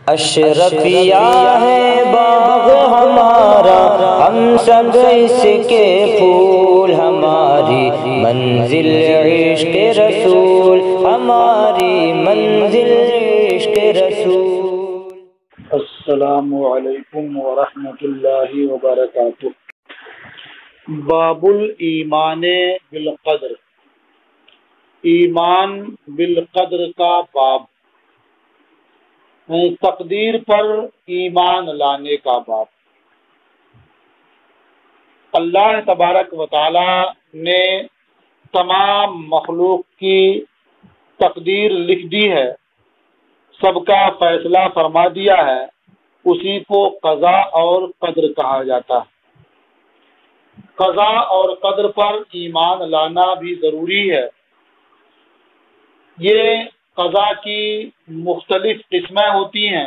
اشرفیہ ہے باغ ہمارا، ہم سب اس کے پھول، ہماری منزل عشق رسول، ہماری منزل عشق رسول۔ السلام علیکم ورحمۃ اللہ وبرکاتہ۔ باب الایمان بالقدر، ایمان بالقدر کا باب، تقدیر پر ایمان لانے کا باب۔ اللہ تبارک و تعالی نے تمام مخلوق کی تقدیر لکھ دی ہے، سب کا فیصلہ فرما دیا ہے، اسی کو قضا اور قدر کہا جاتا ہے۔ قضا اور قدر پر ایمان لانا بھی ضروری ہے۔ یہ قضا کی مختلف قسمیں ہوتی ہیں،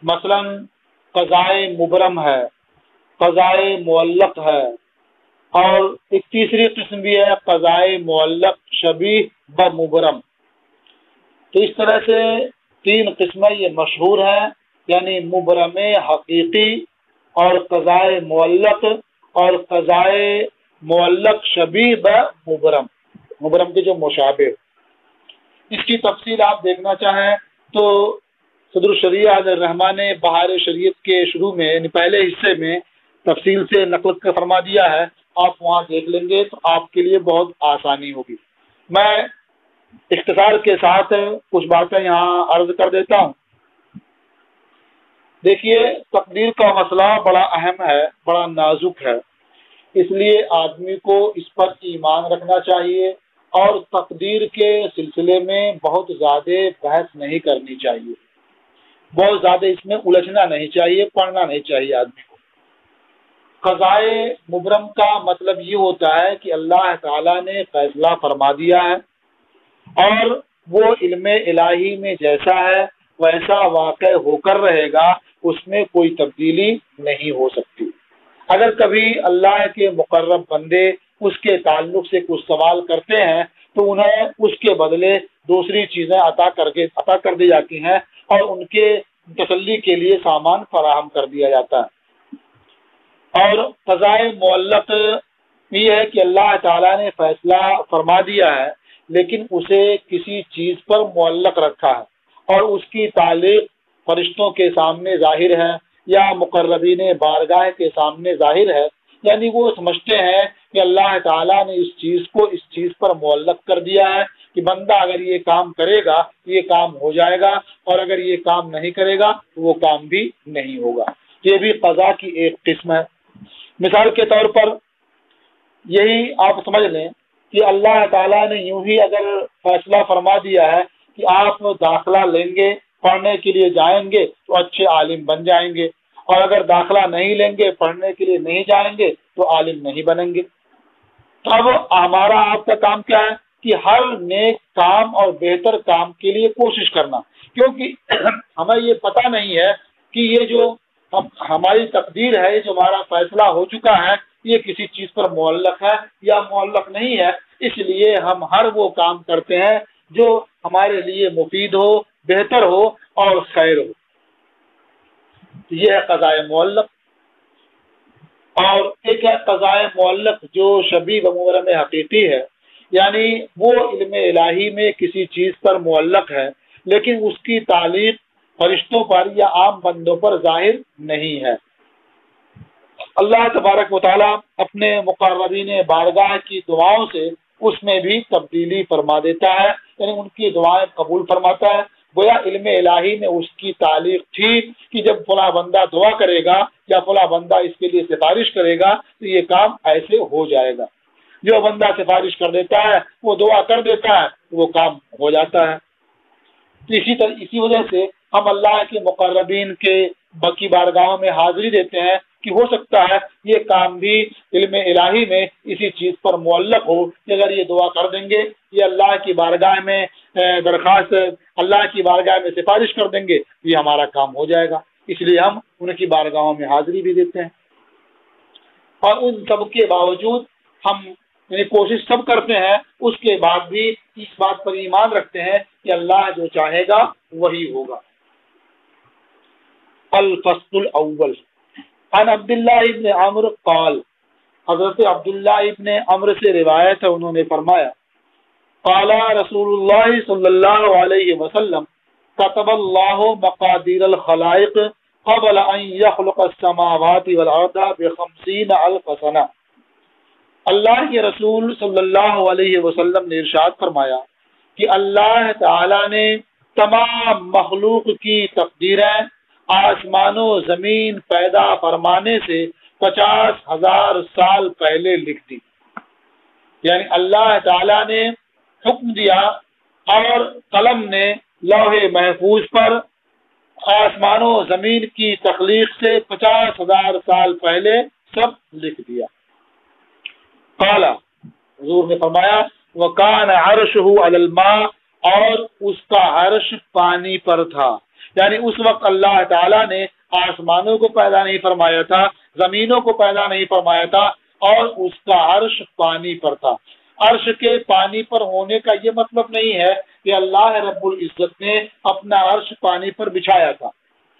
مثلا قضائے مبرم ہے، قضائے معلق ہے، اور ایک تیسری قسم بھی ہے قضائے معلق شبیہ بمبرم۔ تو اس طرح سے تین قسمیں یہ مشہور ہیں، یعنی مبرم حقیقی اور قضائے معلق اور قضائے معلق شبیہ بمبرم، مبرم کے جو مشابہ۔ اس کی تفصیل آپ دیکھنا چاہیں تو صدر الشریعہ الرحمٰن نے بہار شریعت کے شروع میں، یعنی پہلے حصے میں تفصیل سے نقل کر فرما دیا ہے، آپ وہاں دیکھ لیں گے تو آپ کے لیے بہت آسانی ہوگی۔ میں اختصار کے ساتھ کچھ باتیں یہاں عرض کر دیتا ہوں۔ دیکھیے، تقدیر کا مسئلہ بڑا اہم ہے، بڑا نازک ہے، اس لیے آدمی کو اس پر ایمان رکھنا چاہیے اور تقدیر کے سلسلے میں بہت زیادہ بحث نہیں کرنی چاہیے، بہت زیادہ اس میں الجھنا نہیں چاہیے، پڑھنا نہیں چاہیے آدمی کو۔ قضائے مبرم کا مطلب یہ ہوتا ہے کہ اللہ تعالیٰ نے فیصلہ فرما دیا ہے اور وہ علم الہی میں جیسا ہے ویسا واقع ہو کر رہے گا، اس میں کوئی تبدیلی نہیں ہو سکتی۔ اگر کبھی اللہ کے مقرب بندے اس کے تعلق سے کچھ سوال کرتے ہیں تو انہیں اس کے بدلے دوسری چیزیں عطا کر دی جاتی ہیں اور ان کے تسلی کے لیے سامان فراہم کر دیا جاتا ہے۔ اور قضائے معلق یہ ہے کہ اللہ تعالیٰ نے فیصلہ فرما دیا ہے لیکن اسے کسی چیز پر معلق رکھا ہے اور اس کی تعلیق فرشتوں کے سامنے ظاہر ہے یا مقربین بارگاہ کے سامنے ظاہر ہے، یعنی وہ سمجھتے ہیں کہ اللہ تعالیٰ نے اس چیز پر معلق کر دیا ہے کہ بندہ اگر یہ کام کرے گا یہ کام ہو جائے گا، اور اگر یہ کام نہیں کرے گا تو وہ کام بھی نہیں ہوگا۔ یہ بھی قضا کی ایک قسم ہے۔ مثال کے طور پر یہی آپ سمجھ لیں کہ اللہ تعالیٰ نے یوں ہی اگر فیصلہ فرما دیا ہے کہ آپ داخلہ لیں گے، پڑھنے کے لیے جائیں گے تو اچھے عالم بن جائیں گے، اور اگر داخلہ نہیں لیں گے، پڑھنے کے لیے نہیں جائیں گے تو عالم نہیں بنیں گے۔ تو اب ہمارا آپ کا کام کیا ہے کہ ہر نیک کام اور بہتر کام کے لیے کوشش کرنا، کیونکہ ہمیں یہ پتہ نہیں ہے کہ یہ جو ہماری تقدیر ہے، یہ جو ہمارا فیصلہ ہو چکا ہے، یہ کسی چیز پر معلق ہے یا معلق نہیں ہے، اس لیے ہم ہر وہ کام کرتے ہیں جو ہمارے لیے مفید ہو، بہتر ہو اور خیر ہو۔ یہ ہے قضائے معلق۔ اور ایک ہے قضائے معلق جو شبیہ و مبرم حقیقی ہے، یعنی وہ علم الہی میں کسی چیز پر معلق ہے لیکن اس کی تعلیق فرشتوں پر یا عام بندوں پر ظاہر نہیں ہے۔ اللہ تبارک و تعالیٰ اپنے مقربین بارگاہ کی دعاؤں سے اس میں بھی تبدیلی فرما دیتا ہے، یعنی ان کی دعائیں قبول فرماتا ہے۔ گویا علم الہی میں اس کی تعلیق تھی کہ جب فلاں بندہ دعا کرے گا یا فلاں بندہ اس کے لیے سفارش کرے گا تو یہ کام ایسے ہو جائے گا۔ جو بندہ سفارش کر دیتا ہے، وہ دعا کر دیتا ہے، وہ کام ہو جاتا ہے۔ اسی وجہ سے ہم اللہ کے مقربین کے بکی بارگاہوں میں حاضری دیتے ہیں کہ ہو سکتا ہے یہ کام بھی علم الہی میں اسی چیز پر معلق ہو کہ اگر یہ دعا کر دیں گے، یہ اللہ کی بارگاہ میں درخواست، اللہ کی بارگاہ میں سفارش کر دیں گے، یہ ہمارا کام ہو جائے گا، اس لیے ہم ان کی بارگاہوں میں حاضری بھی دیتے ہیں۔ اور ان سب کے باوجود ہم یعنی کوشش سب کرتے ہیں، اس کے بعد بھی اس بات پر ایمان رکھتے ہیں کہ اللہ جو چاہے گا وہی ہوگا۔ الفصل الاول عن عبداللہ ابن عمرو قال، حضرت عبداللہ ابن عمرو سے روایت ہے، انہوں نے فرمایا قال رسول اللہ صلی اللہ علیہ وسلم كتب اللہ مقادیر الخلائق قبل ان يخلق السماوات والارض ب50,000 سنہ۔ اللہ کے رسول صلی اللہ علیہ وسلم نے ارشاد فرمایا کہ اللہ تعالی نے تمام مخلوق کی تقدیریں آسمان و زمین پیدا فرمانے سے 50,000 سال پہلے لکھ دی۔ یعنی اللہ تعالی نے حکم دیا اور قلم نے لوح محفوظ پر آسمان و زمین کی تخلیق سے 50,000 سال پہلے سب لکھ دیا۔ قال، حضور نے فرمایا وَكَانَ عَرْشُهُ عَلَى الْمَاءِ، اور اس کا عرش پانی پر تھا۔ یعنی اس وقت اللہ تعالیٰ نے آسمانوں کو پیدا نہیں فرمایا تھا، زمینوں کو پیدا نہیں فرمایا تھا، اور اس کا عرش پانی پر تھا۔ عرش کے پانی پر ہونے کا یہ مطلب نہیں ہے کہ اللہ رب العزت نے اپنا عرش پانی پر بچھایا تھا،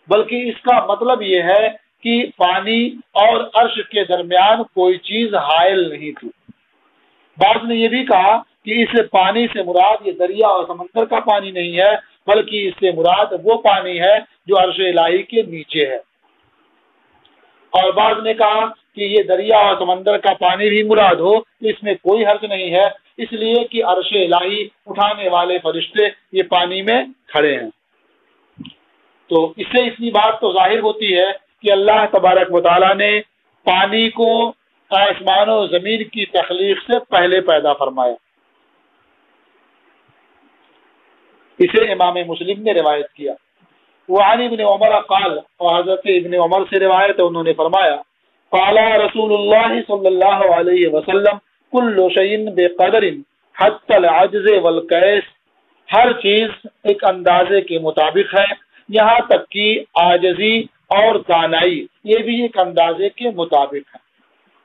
بلکہ اس کا مطلب یہ ہے کہ پانی اور عرش کے درمیان کوئی چیز حائل نہیں تھی۔ بعض نے یہ بھی کہا کہ اس پانی سے مراد یہ دریا اور سمندر کا پانی نہیں ہے، بلکہ اس سے مراد وہ پانی ہے جو عرش الہی کے نیچے ہے۔ اور بعض نے کہا کہ یہ دریا اور سمندر کا پانی بھی مراد ہو تو اس میں کوئی حرج نہیں ہے، اس لیے کہ عرش الہی اٹھانے والے فرشتے یہ پانی میں کھڑے ہیں۔ تو اس سے اتنی بات تو ظاہر ہوتی ہے کہ اللہ تبارک و تعالیٰ نے پانی کو آسمان و زمین کی تخلیق سے پہلے پیدا فرمایا۔ اسے امام مسلم نے روایت کیا۔ وعن ابن عمر قال، اور حضرت ابن عمر سے روایت ہے، انہوں نے فرمایا قال رسول اللہ صلی اللہ علیہ وسلم کل شیء بقدر حتی العجز والکیس، ہر چیز ایک اندازے کے مطابق ہے، یہاں تک کہ عاجزی اور دانائی یہ بھی ایک اندازے کے مطابق ہے۔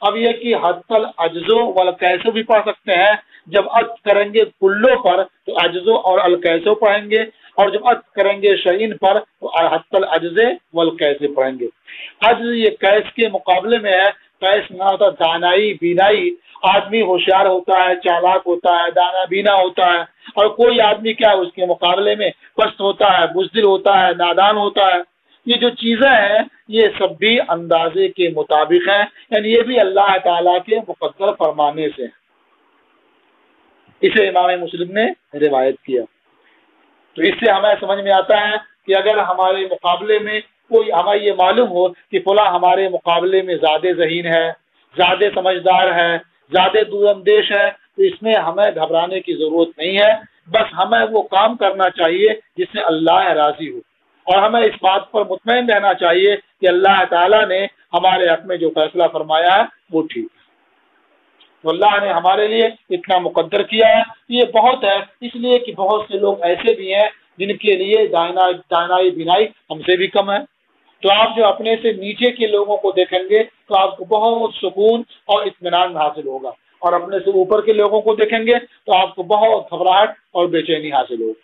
اب یہ کہ حتی العجز والکیس بھی پڑھ سکتے ہیں، جب عطف کریں گے کلو پر تو عجزو اور الکیسو پڑھیں گے، اور جب عطف کریں گے شعین پر تو حتی العجز والکیس پڑھیں گے۔ عجز یہ کیس کے مقابلے میں ہے، کیس نہ ہوتا دانائی بینائی، آدمی ہوشیار ہوتا ہے، چالاک ہوتا ہے، دانا بینا ہوتا ہے، اور کوئی آدمی کیا اس کے مقابلے میں پست ہوتا ہے، بزدل ہوتا ہے، نادان ہوتا ہے۔ یہ جو چیزیں ہیں یہ سب بھی اندازے کے مطابق ہیں، یعنی یہ بھی اللہ تعالیٰ کے مقدر فرمانے سے ہیں۔ اسے امام مسلم نے روایت کیا۔ تو اس سے ہمیں سمجھ میں آتا ہے کہ اگر ہمارے مقابلے میں کوئی، ہمیں یہ معلوم ہو کہ فلاں ہمارے مقابلے میں زیادہ ذہین ہے، زیادہ سمجھدار ہے، زیادہ دور اندیش ہے، تو اس میں ہمیں گھبرانے کی ضرورت نہیں ہے، بس ہمیں وہ کام کرنا چاہیے جس سے اللہ راضی ہو، اور ہمیں اس بات پر مطمئن رہنا چاہیے کہ اللہ تعالیٰ نے ہمارے حق میں جو فیصلہ فرمایا ہے وہ ٹھیک ہے۔ تو اللہ نے ہمارے لیے اتنا مقدر کیا ہے، یہ بہت ہے، اس لیے کہ بہت سے لوگ ایسے بھی ہیں جن کے لیے دانائی بینائی ہم سے بھی کم ہے۔ تو آپ جو اپنے سے نیچے کے لوگوں کو دیکھیں گے تو آپ کو بہت سکون اور اطمینان حاصل ہوگا، اور اپنے سے اوپر کے لوگوں کو دیکھیں گے تو آپ کو بہت گھبراہٹ اور بے چینی حاصل ہوگی۔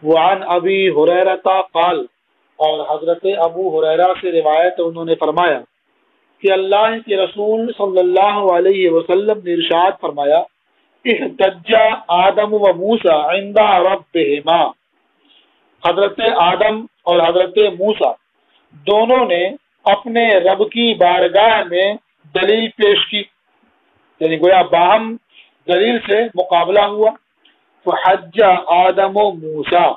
وعن ابی ہریرہ قال، اور حضرت ابو ہریرہ سے روایت ہے، انہوں نے فرمایا کہ اللہ کے رسول صلی اللہ علیہ وسلم نے ارشاد فرمایا احتج آدم و موسیٰ عند ربہما، حضرت آدم اور حضرت موسیٰ دونوں نے اپنے رب کی بارگاہ میں دلیل پیش کی، یعنی گویا باہم دلیل سے مقابلہ ہوا۔ فحج آدم و موسیٰ،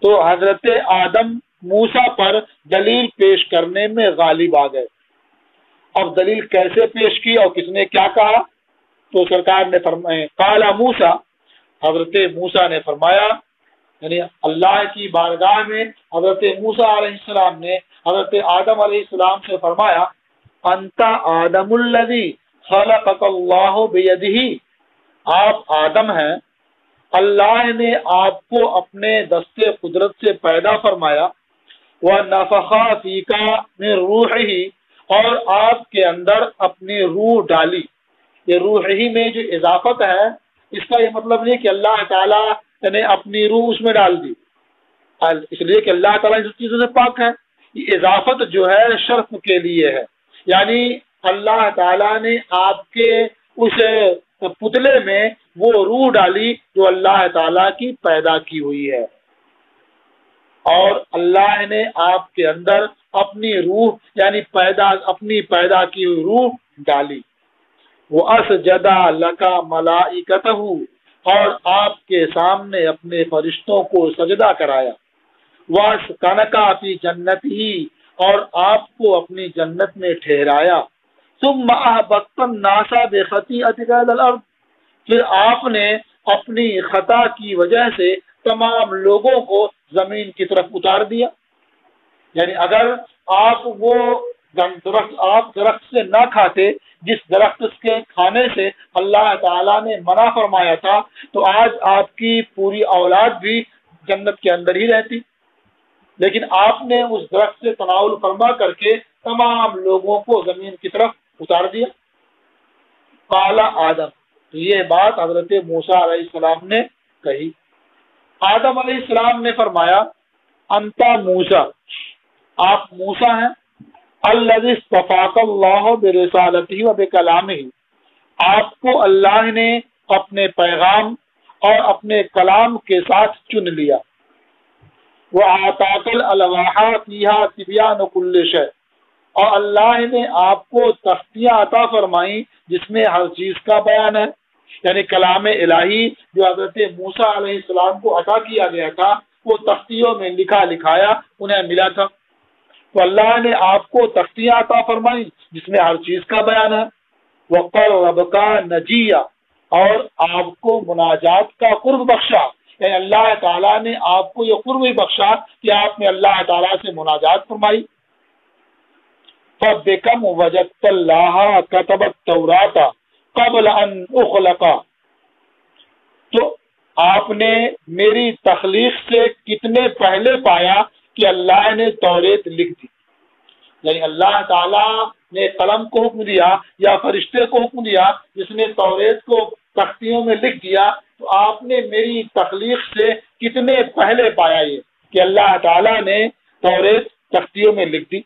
تو حضرت آدم موسیٰ پر دلیل پیش کرنے میں غالب آ گئے۔ اب دلیل کیسے پیش کی اور کس نے کیا کہا؟ تو سرکار نے فرمایا قال موسیٰ، حضرت موسیٰ نے فرمایا، یعنی اللہ کی بارگاہ میں حضرت موسیٰ علیہ السلام نے حضرت آدم علیہ السلام سے فرمایا انت آدم الذی خلقک اللہ بیدہ، آپ آدم ہیں، اللہ نے آپ کو اپنے دست قدرت سے پیدا فرمایا، وَنَفَخَ فِيكَ مِن رُوحِهِ، اور آپ کے اندر اپنی روح ڈالی۔ یہ روح ہی میں جو اضافت ہے، اس کا یہ مطلب نہیں کہ اللہ تعالیٰ نے اپنی روح اس میں ڈال دی، اس لیے کہ اللہ تعالیٰ ان چیزوں سے پاک ہے. یہ اضافت جو ہے شرف کے لیے ہے، یعنی اللہ تعالیٰ نے آپ کے اس پتلے میں وہ روح ڈالی جو اللہ تعالیٰ کی پیدا کی ہوئی ہے، اور اللہ نے آپ کے اندر اپنی روح یعنی اپنی پیدا کی ہوئی روح ڈالی. وَأَسْجَدَ لَكَ مَلَائِكَتَهُ، اور آپ کے سامنے اپنے فرشتوں کو سجدہ کرایا. وَأَسْكَنَكَ فِي جَنَّتِهِ، اور آپ کو اپنی جنت میں ٹھہرایا. ثُمَّ أَهْبَطَ النَّاسَ بِخَطِيئَتِكَ إِلَى الْأَرْضِ، پھر آپ نے اپنی خطا کی وجہ سے تمام لوگوں کو زمین کی طرف اتار دیا. یعنی اگر آپ وہ درخت سے نہ کھاتے جس درخت کے کھانے سے اللہ تعالیٰ نے منع فرمایا تھا، تو آج آپ کی پوری اولاد بھی جنت کے اندر ہی رہتی. لیکن آپ نے اس درخت سے تناول فرما کر کے تمام لوگوں کو زمین کی طرف اتار دیا. قال آدم، تو یہ بات حضرت موسیٰ علیہ السلام نے کہی. آدم علیہ السلام نے فرمایا انتا موسیٰ، آپ موسیٰ ہیں. الذی اصطفاک اللہ برسالتہ و بکلامہ، آپ کو اللہ نے اپنے پیغام اور اپنے کلام کے ساتھ چن لیا. وَآتَاكَ الْأَلْوَاحَ فِيهَا تِبْيَانُ كُلِّ شَيْءٍ، اور اللہ نے آپ کو تختیاں عطا فرمائیں جس میں ہر چیز کا بیان ہے. یعنی کلام الہی جو حضرت موسیٰ علیہ السلام کو عطا کیا گیا تھا وہ تختیوں میں لکھا لکھایا انہیں ملا تھا. تو اللہ نے آپ کو تختیاں عطا فرمائیں جس میں ہر چیز کا بیان ہے. وَقَرَّبَكَ نَجِيًّا، اور آپ کو مناجات کا قرب بخشا. یعنی اللہ تعالیٰ نے آپ کو یہ قرب بخشا کہ آپ نے اللہ تعالیٰ سے مناجات فرمائی. فَبِكَمْ وَجَدْتَ اللَّهَ كَتَبَ التَّوْرَاةَ قَبْلَ أَنْ أُخْلَقَ، تو آپ نے میری تخلیق سے کتنے پہلے پایا کہ اللہ نے توریت لکھ دی. یعنی اللہ تعالیٰ نے قلم کو حکم دیا یا فرشتے کو حکم دیا جس نے توریت کو تختیوں میں لکھ دیا، تو آپ نے میری تخلیق سے کتنے پہلے پایا یہ کہ اللہ تعالیٰ نے توریت تختیوں میں لکھ دی.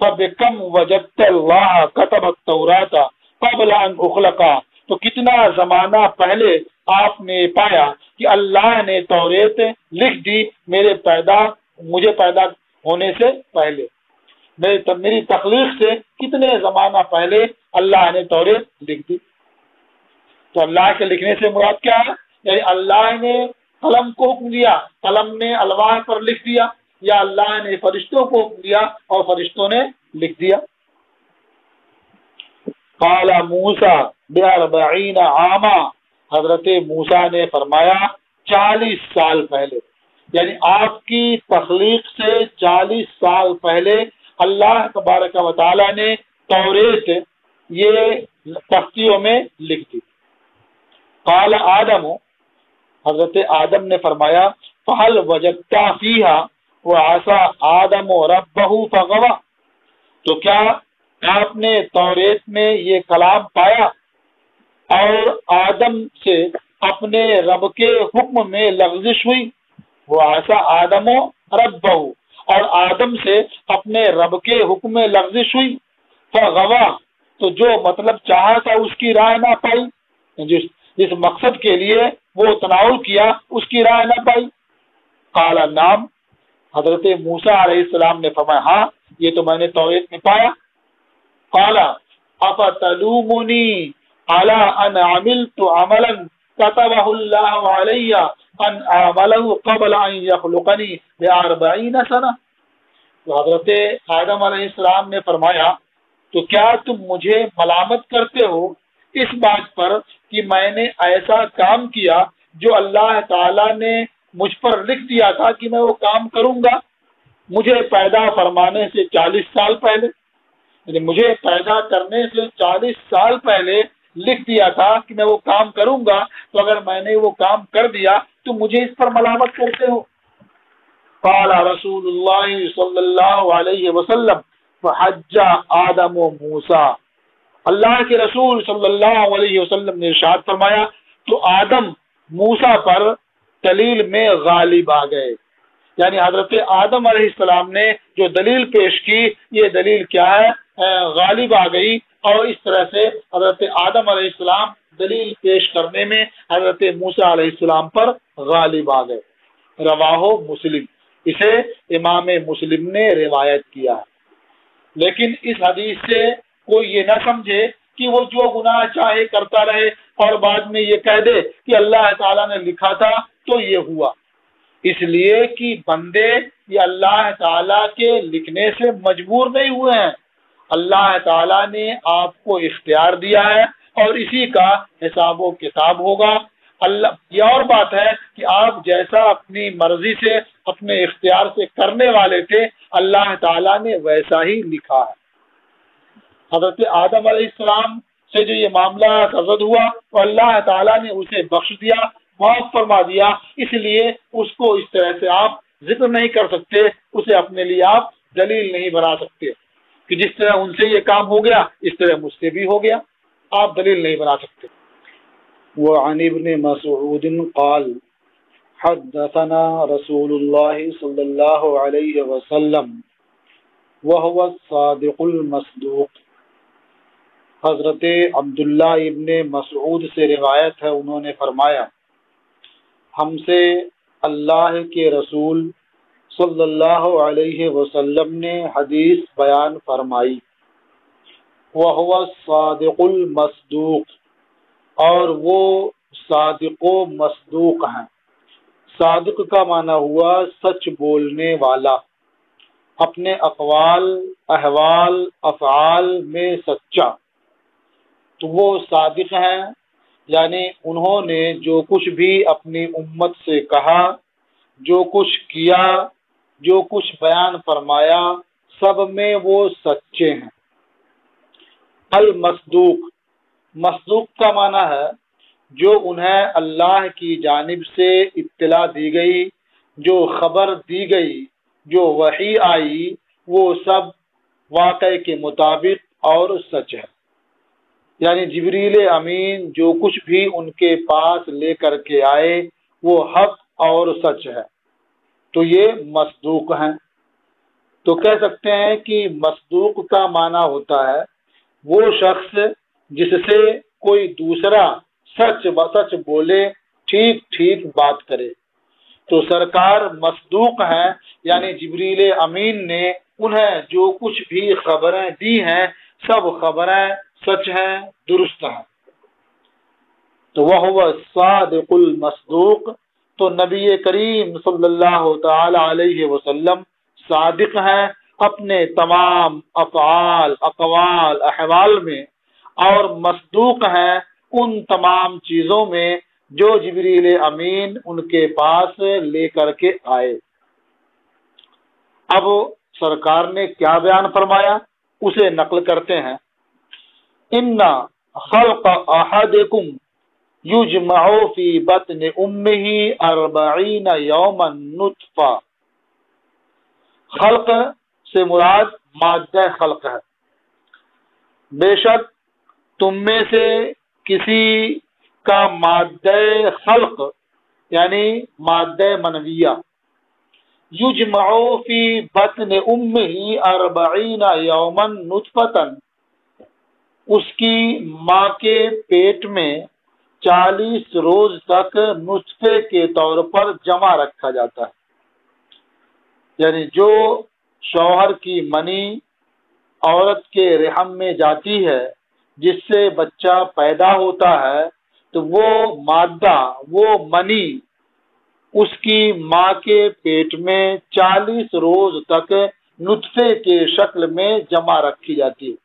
فَبِكَمْ وَجَدْتَ اللَّهَ كَتَبَ التَّوْرَاةَ قَبْلَ أَنْ أُخْلَقَ، تو کتنا زمانہ پہلے آپ نے پایا کہ اللہ نے توریت لکھ دی مجھے پیدا ہونے سے پہلے. میری تخلیق سے کتنے زمانہ پہلے اللہ نے توریت لکھ دی. تو اللہ کے لکھنے سے مراد کیا ہے؟ یعنی اللہ نے قلم کو حکم دیا، قلم نے الواح پر لکھ دیا، یا اللہ نے فرشتوں کو حکم دیا اور فرشتوں نے لکھ دیا. قال موسیٰ ب40 عاما، حضرت موسیٰ نے فرمایا 40 سال پہلے، یعنی آپ کی تخلیق سے 40 سال پہلے اللہ تبارک و تعالی نے توریت یہ تختیوں میں لکھ دی. قال آدم، حضرت آدم نے فرمایا فَهَلْ وَجَدْتَ فِيهَا وَعَصَى آدَمُ رَبَّهُ فَغَوَى، تو کیا آپ نے توریت میں یہ کلام پایا اور آدم سے اپنے رب کے حکم میں لغزش ہوئی. وَعَصَى آدَمُ رَبَّهُ، اور آدم سے اپنے رب کے حکم میں لغزش ہوئی. فَغَوَى، تو جو مطلب چاہا تھا اس کی رائے نہ پائی، جس مقصد کے لیے وہ تناول کیا اس کی رائے نہ پائی. قال نعم، حضرت موسیٰ علیہ السلام نے فرمایا ہاں یہ تو میں نے توریت میں پایا. قال افتلومنی علی ان عملت عملا كتبه الله علی ان اعمله قبل ان يخلقنی ب40 سنہ. تو حضرت آدم علیہ السلام نے فرمایا تو کیا تم مجھے ملامت کرتے ہو اس بات پر کہ میں نے ایسا کام کیا جو اللہ تعالیٰ نے مجھ پر لکھ دیا تھا کہ میں وہ کام کروں گا مجھے پیدا فرمانے سے 40 سال پہلے، یعنی مجھے پیدا کرنے سے 40 سال پہلے لکھ دیا تھا کہ میں وہ کام کروں گا، تو اگر میں نے وہ کام کر دیا تو مجھے اس پر ملامت کرتے ہو. قال رسول اللہ صلی اللہ علیہ وسلم فحج آدم و موسیٰ، اللہ کے رسول صلی اللہ علیہ وسلم نے ارشاد فرمایا تو آدم موسیٰ پر دلیل میں غالب آ گئے. یعنی حضرت آدم علیہ السلام نے جو دلیل پیش کی یہ دلیل کیا ہے؟ غالب آ گئی، اور اس طرح سے حضرت آدم علیہ السلام دلیل پیش کرنے میں حضرت موسیٰ علیہ السلام پر غالب آ گئے۔ رواہ مسلم، اسے امام مسلم نے روایت کیا ہے۔ لیکن اس حدیث سے کوئی یہ نہ سمجھے کہ وہ جو گناہ چاہے کرتا رہے اور بعد میں یہ کہہ دے کہ اللہ تعالیٰ نے لکھا تھا تو یہ ہوا، اس لیے کہ بندے یہ اللہ تعالیٰ کے لکھنے سے مجبور نہیں ہوئے ہیں، اللہ تعالیٰ نے آپ کو اختیار دیا ہے اور اسی کا حساب و کتاب ہوگا۔ اللہ یہ اور بات ہے کہ آپ جیسا اپنی مرضی سے اپنے اختیار سے کرنے والے تھے اللہ تعالیٰ نے ویسا ہی لکھا ہے۔ حضرت آدم علیہ السلام سے جو یہ معاملہ سرزد ہوا تو اللہ تعالیٰ نے اسے بخش دیا، معاف فرما دیا، اس لیے اس کو اس طرح سے آپ ذکر نہیں کر سکتے، اسے اپنے لیے آپ دلیل نہیں بنا سکتے کہ جس طرح ان سے یہ کام ہو گیا اس طرح مجھ سے بھی ہو گیا، آپ دلیل نہیں بنا سکتے۔ وعن ابن مسعود قال حدثنا رسول اللہ صلی اللہ علیہ وسلم وهو الصادق المصدوق۔ حضرت عبداللہ ابن مسعود سے روایت ہے، انہوں نے فرمایا ہم سے اللہ کے رسول صلی اللہ علیہ وسلم نے حدیث بیان فرمائی، وهو الصادق المصدوق، اور وہ صادق و مصدوق ہیں۔ صادق کا معنی ہوا سچ بولنے والا، اپنے اقوال احوال افعال میں سچا، تو وہ صادق ہیں، یعنی انہوں نے جو کچھ بھی اپنی امت سے کہا، جو کچھ کیا، جو کچھ بیان فرمایا، سب میں وہ سچے ہیں۔ المصدوق، مصدوق کا معنی ہے جو انہیں اللہ کی جانب سے اطلاع دی گئی، جو خبر دی گئی، جو وحی آئی، وہ سب واقعے کے مطابق اور سچ ہے۔ یعنی جبریل امین جو کچھ بھی ان کے پاس لے کر کے آئے وہ حق اور سچ ہے، تو یہ مصدوق ہیں۔ تو کہہ سکتے ہیں کہ مصدوق کا معنی ہوتا ہے وہ شخص جس سے کوئی دوسرا سچ بسچ بولے، ٹھیک ٹھیک بات کرے، تو سرکار مصدوق ہیں، یعنی جبریل امین نے انہیں جو کچھ بھی خبریں دی ہیں سب خبریں سچ ہیں، درست ہیں۔ تو وہ الصادق المصدوق، تو نبی کریم صلی اللہ تعالی علیہ وسلم صادق ہیں اپنے تمام افعال اقوال احوال میں، اور مصدوق ہیں ان تمام چیزوں میں جو جبریل امین ان کے پاس لے کر کے آئے۔ اب سرکار نے کیا بیان فرمایا اسے نقل کرتے ہیں۔ ان خلق احدکم یجمع فی بطن امہ 40 یوما نطفہ۔ خلق سے مراد مادہ خلق ہے۔ بے شک تم میں سے کسی کا مادہ خلق یعنی مادہ منویہ، یجمع فی بطن امہ 40 یوما نطفۃ، اس کی ماں کے پیٹ میں 40 روز تک نطفے کے طور پر جمع رکھا جاتا ہے۔ یعنی جو شوہر کی منی عورت کے رحم میں جاتی ہے جس سے بچہ پیدا ہوتا ہے، تو وہ مادہ وہ منی اس کی ماں کے پیٹ میں 40 روز تک نطفے کے شکل میں جمع رکھی جاتی ہے۔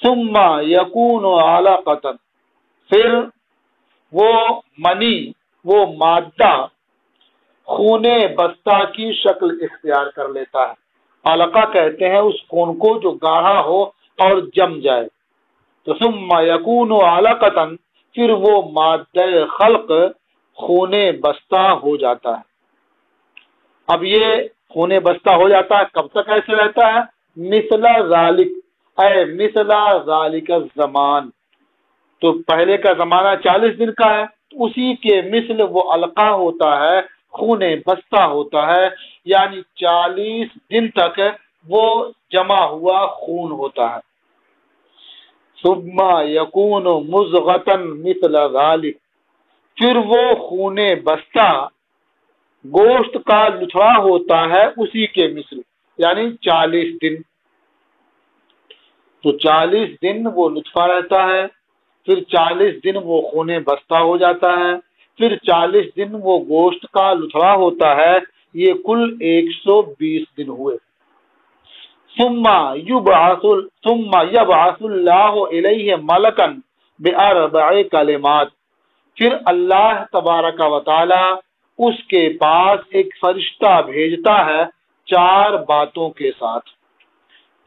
ثم یکون علقۃ، پھر وہ منی وہ مادہ خون بستہ کی شکل اختیار کر لیتا ہے۔ علقہ کہتے ہیں اس خون کو جو گاڑھا ہو اور جم جائے۔ تو ثم یکون علقۃ، پھر وہ مادہ خلق خون بستہ ہو جاتا ہے۔ اب یہ خون بستہ ہو جاتا ہے، کب تک ایسے رہتا ہے؟ مثل ذالک، اے مثل ذالک الزمان، تو پہلے کا زمانہ 40 دن کا ہے، اسی کے مثل وہ علقہ ہوتا ہے، خون بستہ ہوتا ہے، یعنی 40 دن تک وہ جمع ہوا خون ہوتا ہے۔ ثم یکون مضغۃ مثل ذلک، پھر وہ خون بستہ گوشت کا لتھڑا ہوتا ہے اسی کے مثل، یعنی 40 دن۔ تو 40 دن وہ لطفہ رہتا ہے، پھر 40 دن وہ خون بستہ ہو جاتا ہے، پھر 40 دن وہ گوشت کا لتھڑا ہوتا ہے، یہ کل 120 دن ہوئے۔ ثم یبعث اللہ الیہ ملکا باربع کلمات، پھر اللہ تبارک و تعالی اس کے پاس ایک فرشتہ بھیجتا ہے 4 باتوں کے ساتھ،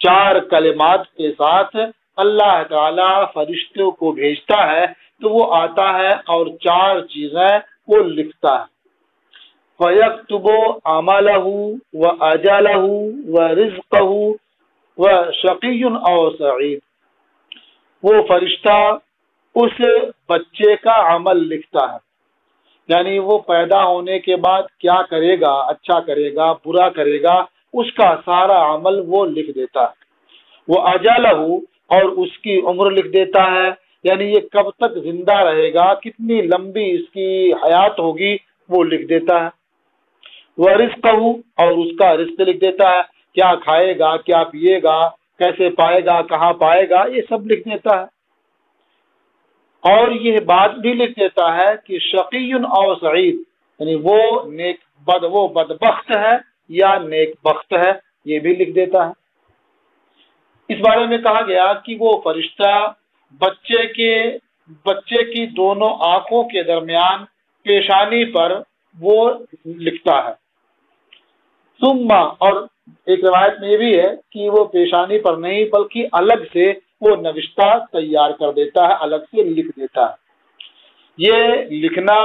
4 کلمات کے ساتھ اللہ تعالی فرشتوں کو بھیجتا ہے، تو وہ آتا ہے اور 4 چیزیں وہ لکھتا ہے۔ فَيَكْتُبُ عَمَلَهُ وَأَجَلَهُ وَرِزْقَهُ وَشَقِيٌّ أَوْ سَعِيدٌ، وہ فرشتہ اس بچے کا عمل لکھتا ہے، یعنی وہ پیدا ہونے کے بعد کیا کرے گا، اچھا کرے گا برا کرے گا، اس کا سارا عمل وہ لکھ دیتا ہے۔ وہ اجالہ، اور اس کی عمر لکھ دیتا ہے، یعنی یہ کب تک زندہ رہے گا، کتنی لمبی اس کی حیات ہوگی، وہ لکھ دیتا ہے۔ وہ رزقہ، اور اس کا رزق لکھ دیتا ہے، کیا کھائے گا، کیا پیے گا، کیسے پائے گا، کہاں پائے گا، یہ سب لکھ دیتا ہے۔ اور یہ بات بھی لکھ دیتا ہے کہ شقی او سعید، یعنی وہ بدبخت ہے یا نیک بخت ہے، یہ بھی لکھ دیتا ہے۔ اس بارے میں کہا گیا کہ وہ فرشتہ بچے کی دونوں آنکھوں کے درمیان پیشانی پر وہ لکھتا ہے۔ ثم، اور ایک روایت میں یہ بھی ہے کہ وہ پیشانی پر نہیں بلکہ الگ سے وہ نوشتہ تیار کر دیتا ہے، الگ سے لکھ دیتا ہے۔ یہ لکھنا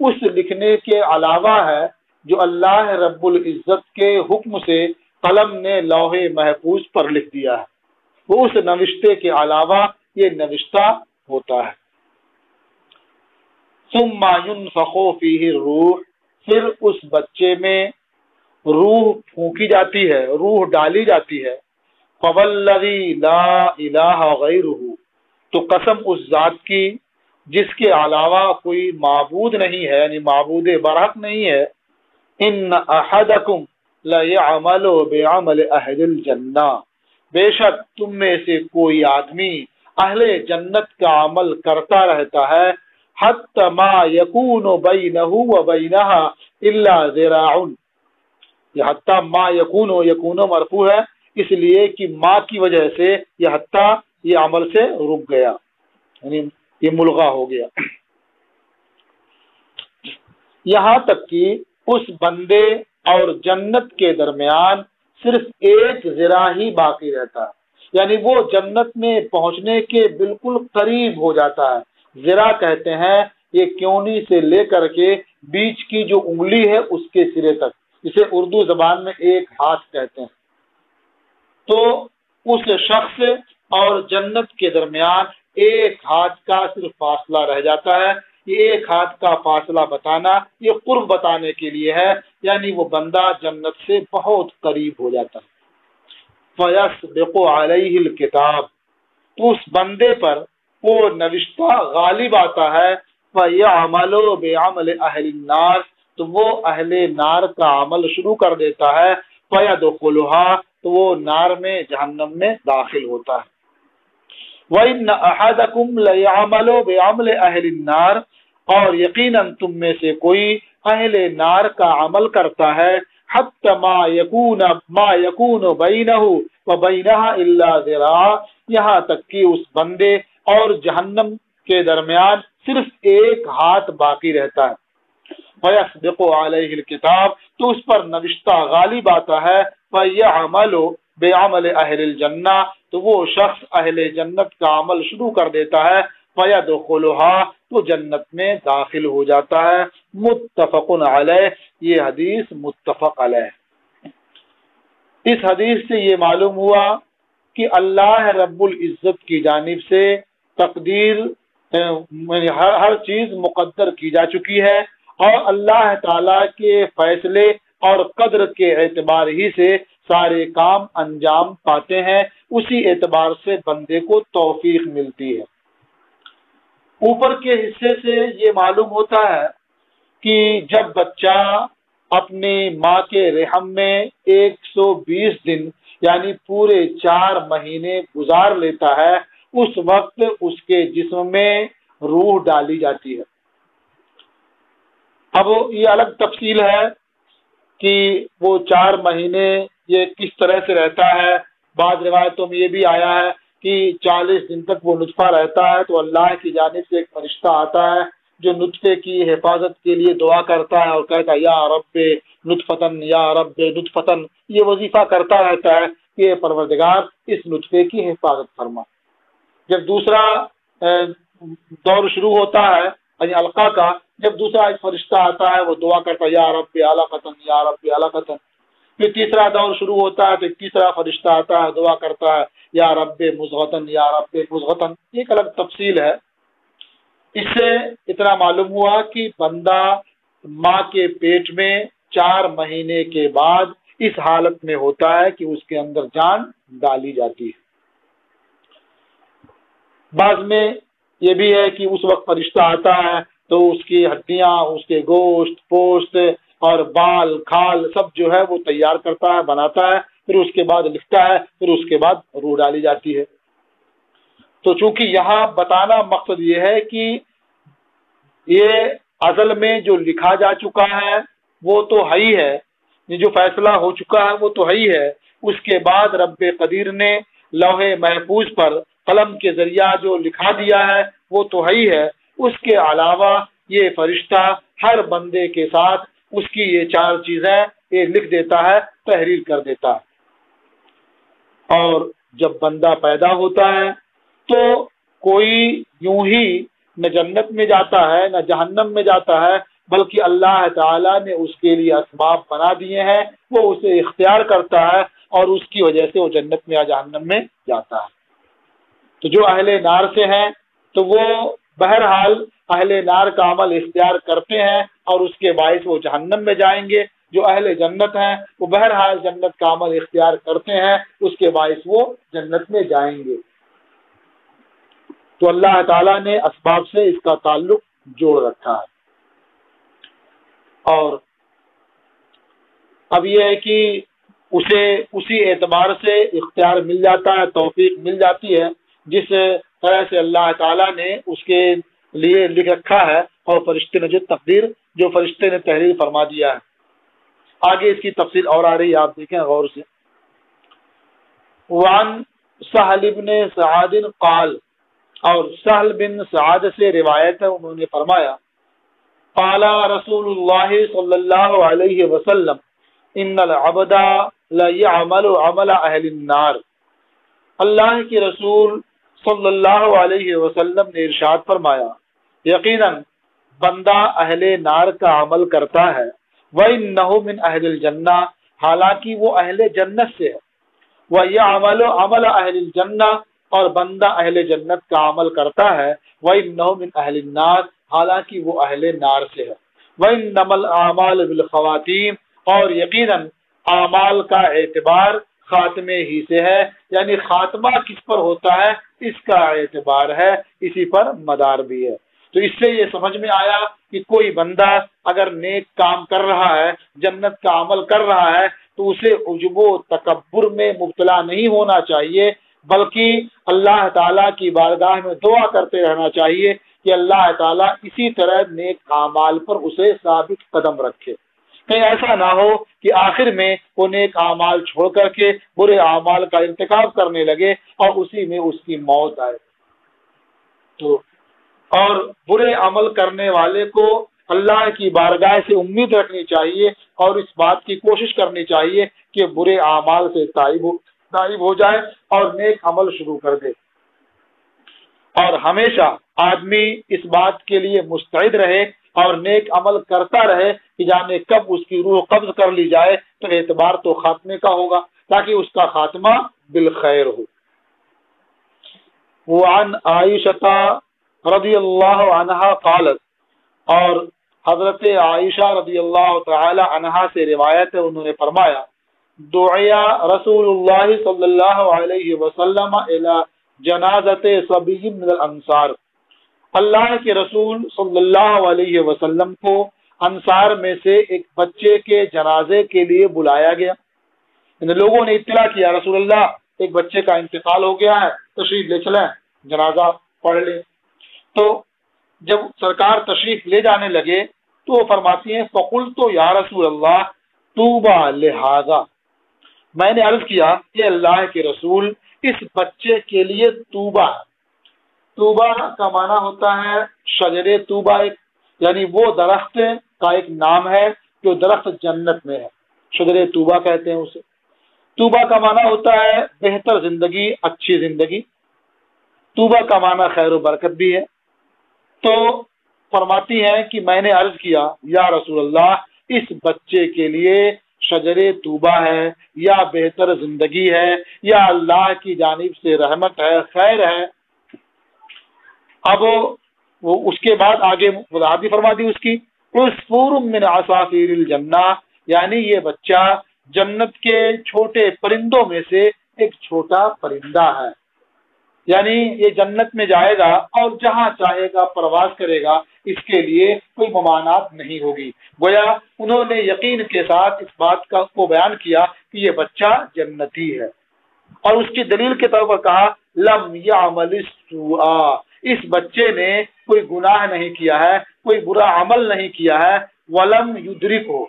اس لکھنے کے علاوہ ہے جو اللہ رب العزت کے حکم سے قلم نے لوح محفوظ پر لکھ دیا ہے، وہ اس نوشتے کے علاوہ یہ نوشتہ ہوتا ہے۔ ثم ينفخ فیہ الروح، پھر اس بچے میں روح پھونکی جاتی ہے، روح ڈالی جاتی ہے۔ فوالذی لا الہ غیرہ، تو قسم اس ذات کی جس کے علاوہ کوئی معبود نہیں ہے، یعنی معبود برحق نہیں ہے۔ ان احدکم لیعمل بعمل اہل الجنہ، بے شک تم میں سے کوئی آدمی اہل جنت کا عمل کرتا رہتا ہے، حتی ما یکون بینہ وبینہا الا ذراع، یہ حتی ما یکون مرفوع ہے اس لیے کہ ما کی وجہ سے یہ حتی یہ عمل سے رک گیا، یعنی یہ ملغا ہو گیا۔ یہاں تک کہ اس بندے اور جنت کے درمیان صرف ایک ذراع ہی باقی رہتا ہے، یعنی وہ جنت میں پہنچنے کے بالکل قریب ہو جاتا ہے۔ ذراع کہتے ہیں یہ کیونی سے لے کر کے بیچ کی جو انگلی ہے اس کے سرے تک، جسے اردو زبان میں ایک ہاتھ کہتے ہیں۔ تو اس شخص اور جنت کے درمیان ایک ہاتھ کا صرف فاصلہ رہ جاتا ہے۔ یہ ایک ہاتھ کا فاصلہ بتانا یہ قرب بتانے کے لیے ہے، یعنی وہ بندہ جنت سے بہت قریب ہو جاتا ہے۔ فَيَسْبِقُ عَلَيْهِ الْكِتَابُ، تو اس بندے پر وہ نوشتہ غالب آتا ہے۔ فَيَعْمَلُ بِعَمَلِ أَهْلِ النَّارِ، تو وہ اہل نار کا عمل شروع کر دیتا ہے۔ فَيَدْخُلُهَا، تو وہ نار میں جہنم میں داخل ہوتا ہے۔ وَإِنَّ أَحَدَكُمْ لَيَعْمَلُ بِعَمْلِ أَهْلِ النَّارِ، اور یقیناً تم میں سے کوئی اہل نار کا عمل کرتا ہے، حتی ما یکون بینہ وبینہا الا ذراع، یہاں تک کہ اس بندے اور جہنم کے درمیان صرف ایک ہاتھ باقی رہتا ہے۔ فَيَسْبِقُ عَلَيْهِ الْكِتَابُ، تو اس پر نوشتہ غالب آتا ہے۔ فَيَعْمَلُ بِعَمَلِ أَهْلِ الْجَنَّةِ، تو وہ شخص اہل جنت کا عمل شروع کر دیتا ہے۔ فَيَدْخُلُهَا، تو جنت میں داخل ہو جاتا ہے۔ متفق علیہ، یہ حدیث متفق علیہ۔ اس حدیث سے یہ معلوم ہوا کہ اللہ رب العزت کی جانب سے تقدیر ہر چیز مقدر کی جا چکی ہے، اور اللہ تعالیٰ کے فیصلے اور قدر کے اعتبار ہی سے سارے کام انجام پاتے ہیں، اسی اعتبار سے بندے کو توفیق ملتی ہے۔ اوپر کے حصے سے یہ معلوم ہوتا ہے کہ جب بچہ اپنی ماں کے رحم میں 120 دن یعنی پورے 4 مہینے گزار لیتا ہے، اس وقت اس کے جسم میں روح ڈالی جاتی ہے۔ اب یہ الگ تفصیل ہے کہ وہ 4 مہینے یہ کس طرح سے رہتا ہے۔ بعض روایتوں میں یہ بھی آیا ہے کہ 40 دن تک وہ نطفہ رہتا ہے تو اللہ کی جانب سے ایک فرشتہ آتا ہے جو نطفے کی حفاظت کے لیے دعا کرتا ہے اور کہتا ہے یا رب نطفتن یا رب نطفتن، یہ وظیفہ کرتا رہتا ہے کہ پروردگار اس نطفے کی حفاظت فرما۔ جب دوسرا دور شروع ہوتا ہے یعنی علقہ کا، جب دوسرا ایک فرشتہ آتا ہے وہ دعا کرتا ہے یا رب علقتن یا رب علقتن۔ پھر تیسرا دور شروع ہوتا ہے تو ایک تیسرا فرشتہ آتا ہے دعا کرتا ہے یا رب مضغتن یا رب مضغتن۔ ایک الگ تفصیل ہے۔ اس سے اتنا معلوم ہوا کہ بندہ ماں کے پیٹ میں 4 مہینے کے بعد اس حالت میں ہوتا ہے کہ اس کے اندر جان ڈالی جاتی ہے۔ بعض میں یہ بھی ہے کہ اس وقت فرشتہ آتا ہے تو اس کی ہڈیاں، اس کے گوشت پوشت اور بال کھال سب جو ہے وہ تیار کرتا ہے، بناتا ہے، پھر اس کے بعد لکھتا ہے، پھر اس کے بعد روح ڈالی جاتی ہے۔ تو چونکہ یہاں بتانا مقصد یہ ہے کہ یہ ازل میں جو لکھا جا چکا ہے وہ تو ہے ہی ہے، یہ جو فیصلہ ہو چکا ہے وہ تو ہے ہی ہے، اس کے بعد رب قدیر نے لوح محفوظ پر قلم کے ذریعہ جو لکھا دیا ہے وہ تو ہے ہی ہے۔ اس کے علاوہ یہ فرشتہ ہر بندے کے ساتھ اس کی یہ 4 چیزیں یہ لکھ دیتا ہے، تحریر کر دیتا ہے۔ اور جب بندہ پیدا ہوتا ہے تو کوئی یوں ہی نہ جنت میں جاتا ہے نہ جہنم میں جاتا ہے، بلکہ اللہ تعالیٰ نے اس کے لیے اسباب بنا دیے ہیں، وہ اسے اختیار کرتا ہے اور اس کی وجہ سے وہ جنت میں یا جہنم میں جاتا ہے۔ تو جو اہل نار سے ہیں تو وہ بہرحال اہل نار کا عمل اختیار کرتے ہیں اور اس کے باعث وہ جہنم میں جائیں گے، جو اہل جنت ہیں وہ بہرحال جنت کا عمل اختیار کرتے ہیں، اس کے باعث وہ جنت میں جائیں گے۔ تو اللہ تعالیٰ نے اسباب سے اس کا تعلق جوڑ رکھا ہے۔ اور اب یہ ہے کہ اسے اسی اعتبار سے اختیار مل جاتا ہے، توفیق مل جاتی ہے جس طرح سے اللہ تعالیٰ نے اس کے لیے لکھ رکھا ہے، اور فرشتے نے جو فرشتے نے تحریر فرما دیا ہے۔ آگے اس کی تفصیل اور آ رہی ہے، آپ دیکھیں غور سے۔ وعن سہل بن سعد قال، اور سہل بن سعد سے روایت ہے، انہوں نے فرمایا قال رسول اللہ صلی اللہ علیہ وسلم ان العبد لا يعمل عمل اہل النار، اللہ کے رسول صلی اللہ علیہ وسلم نے ارشاد فرمایا یقیناً بندہ اہل نار کا عمل کرتا ہے، وَإِنَّهُ مِنْ أَهْلِ الْجَنَّةِ، حالانکہ وہ اہل جنت سے ہے، وَيَعْمَلُ عَمَلَ أَهْلِ الْجَنَّةِ، اور بندہ اہل جنت کا عمل کرتا ہے، وَإِنَّهُ مِنْ أَهْلِ النَّارِ، حالانکہ وہ اہل نار سے ہے، وَإِنَّمَا الْأَعْمَالُ بِالْخَوَاتِيمِ، اور یقیناً اعمال کا اعتبار خاتمے ہی سے ہے، یعنی خاتمہ کس پر ہوتا ہے اس کا اعتبار ہے، اسی پر مدار بھی ہے۔ تو اس سے یہ سمجھ میں آیا کہ کوئی بندہ اگر نیک کام کر رہا ہے، جنت کا عمل کر رہا ہے، تو اسے عجب و تکبر میں مبتلا نہیں ہونا چاہیے، بلکہ اللہ تعالیٰ کی بارگاہ میں دعا کرتے رہنا چاہیے کہ اللہ تعالیٰ اسی طرح نیک اعمال پر اسے ثابت قدم رکھے۔ کہیں ایسا نہ ہو کہ آخر میں وہ نیک اعمال چھوڑ کر کے برے اعمال کا ارتکاب کرنے لگے اور اسی میں اس کی موت آئے۔ تو اور برے عمل کرنے والے کو اللہ کی بارگاہ سے امید رکھنی چاہیے اور اس بات کی کوشش کرنی چاہیے کہ برے اعمال سے تائب ہو جائے اور نیک عمل شروع کر دے، اور ہمیشہ آدمی اس بات کے لیے مستعد رہے اور نیک عمل کرتا رہے کہ جانے کب اس کی روح قبض کر لی جائے، تو اعتبار تو خاتمے کا ہوگا تاکہ اس کا خاتمہ بالخیر ہو۔ وعن عائشہ رضی اللہ عنہا قالت، اور حضرت عائشہ رضی اللہ تعالی عنہا سے روایت ہے، انہوں نے فرمایا دعیا رسول اللہ صلی اللہ علیہ وسلم الی جنازت صبی من الانصار، اللہ کے رسول صلی اللہ علیہ وسلم کو انصار میں سے ایک بچے کے جنازے کے لیے بلایا گیا۔ ان لوگوں نے اطلاع کیا رسول اللہ ایک بچے کا انتقال ہو گیا ہے، تشریف لے چلیں جنازہ پڑھ لیں۔ تو جب سرکار تشریف لے جانے لگے تو وہ فرماتی ہیں فقلت یا رسول اللہ طوبى لہذا، میں نے عرض کیا کہ اللہ کے رسول اس بچے کے لیے طوبہ، طوبہ کا معنی ہوتا ہے شجر طوبہ، یعنی وہ درخت کا ایک نام ہے جو درخت جنت میں ہے، شجر طوبہ کہتے ہیں اسے۔ طوبہ کا معنی ہوتا ہے بہتر زندگی، اچھی زندگی۔ طوبہ کا معنی خیر و برکت بھی ہے۔ تو فرماتی ہیں کہ میں نے عرض کیا یا رسول اللہ اس بچے کے لیے شجر طوبہ ہے یا بہتر زندگی ہے یا اللہ کی جانب سے رحمت ہے، خیر ہے۔ اب وہ اس کے بعد آگے وضاحت بھی فرما دی اس کی، عصفور من عصافیر الجنہ، یعنی یہ بچہ جنت کے چھوٹے پرندوں میں سے ایک چھوٹا پرندہ ہے، یعنی یہ جنت میں جائے گا اور جہاں چاہے گا پرواز کرے گا، اس کے لیے کوئی ممانعت نہیں ہوگی۔ گویا انہوں نے یقین کے ساتھ اس بات کو بیان کیا کہ یہ بچہ جنتی ہے، اور اس کی دلیل کے طور پر کہا لم یعمل السوء، اس بچے نے کوئی گناہ نہیں کیا ہے، کوئی برا عمل نہیں کیا ہے، ولم یدرکہ،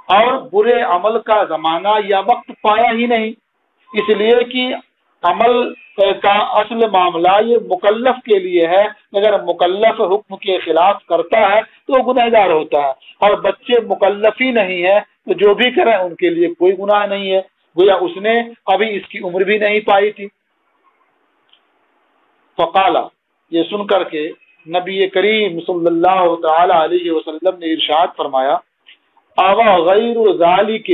اور برے عمل کا زمانہ یا وقت پایا ہی نہیں، اس لیے کہ عمل کا اصل معاملہ یہ مکلف کے لیے ہے، اگر مکلف حکم کے خلاف کرتا ہے تو وہ گنہگار ہوتا ہے، اور بچے مکلف ہی نہیں ہے تو جو بھی کریں ان کے لیے کوئی گناہ نہیں ہے، گویا اس نے ابھی اس کی عمر بھی نہیں پائی تھی۔ فقالا، یہ سن کر کے نبی کریم صلی اللہ تعالی علیہ وسلم نے ارشاد فرمایا آوا غیر ذالک،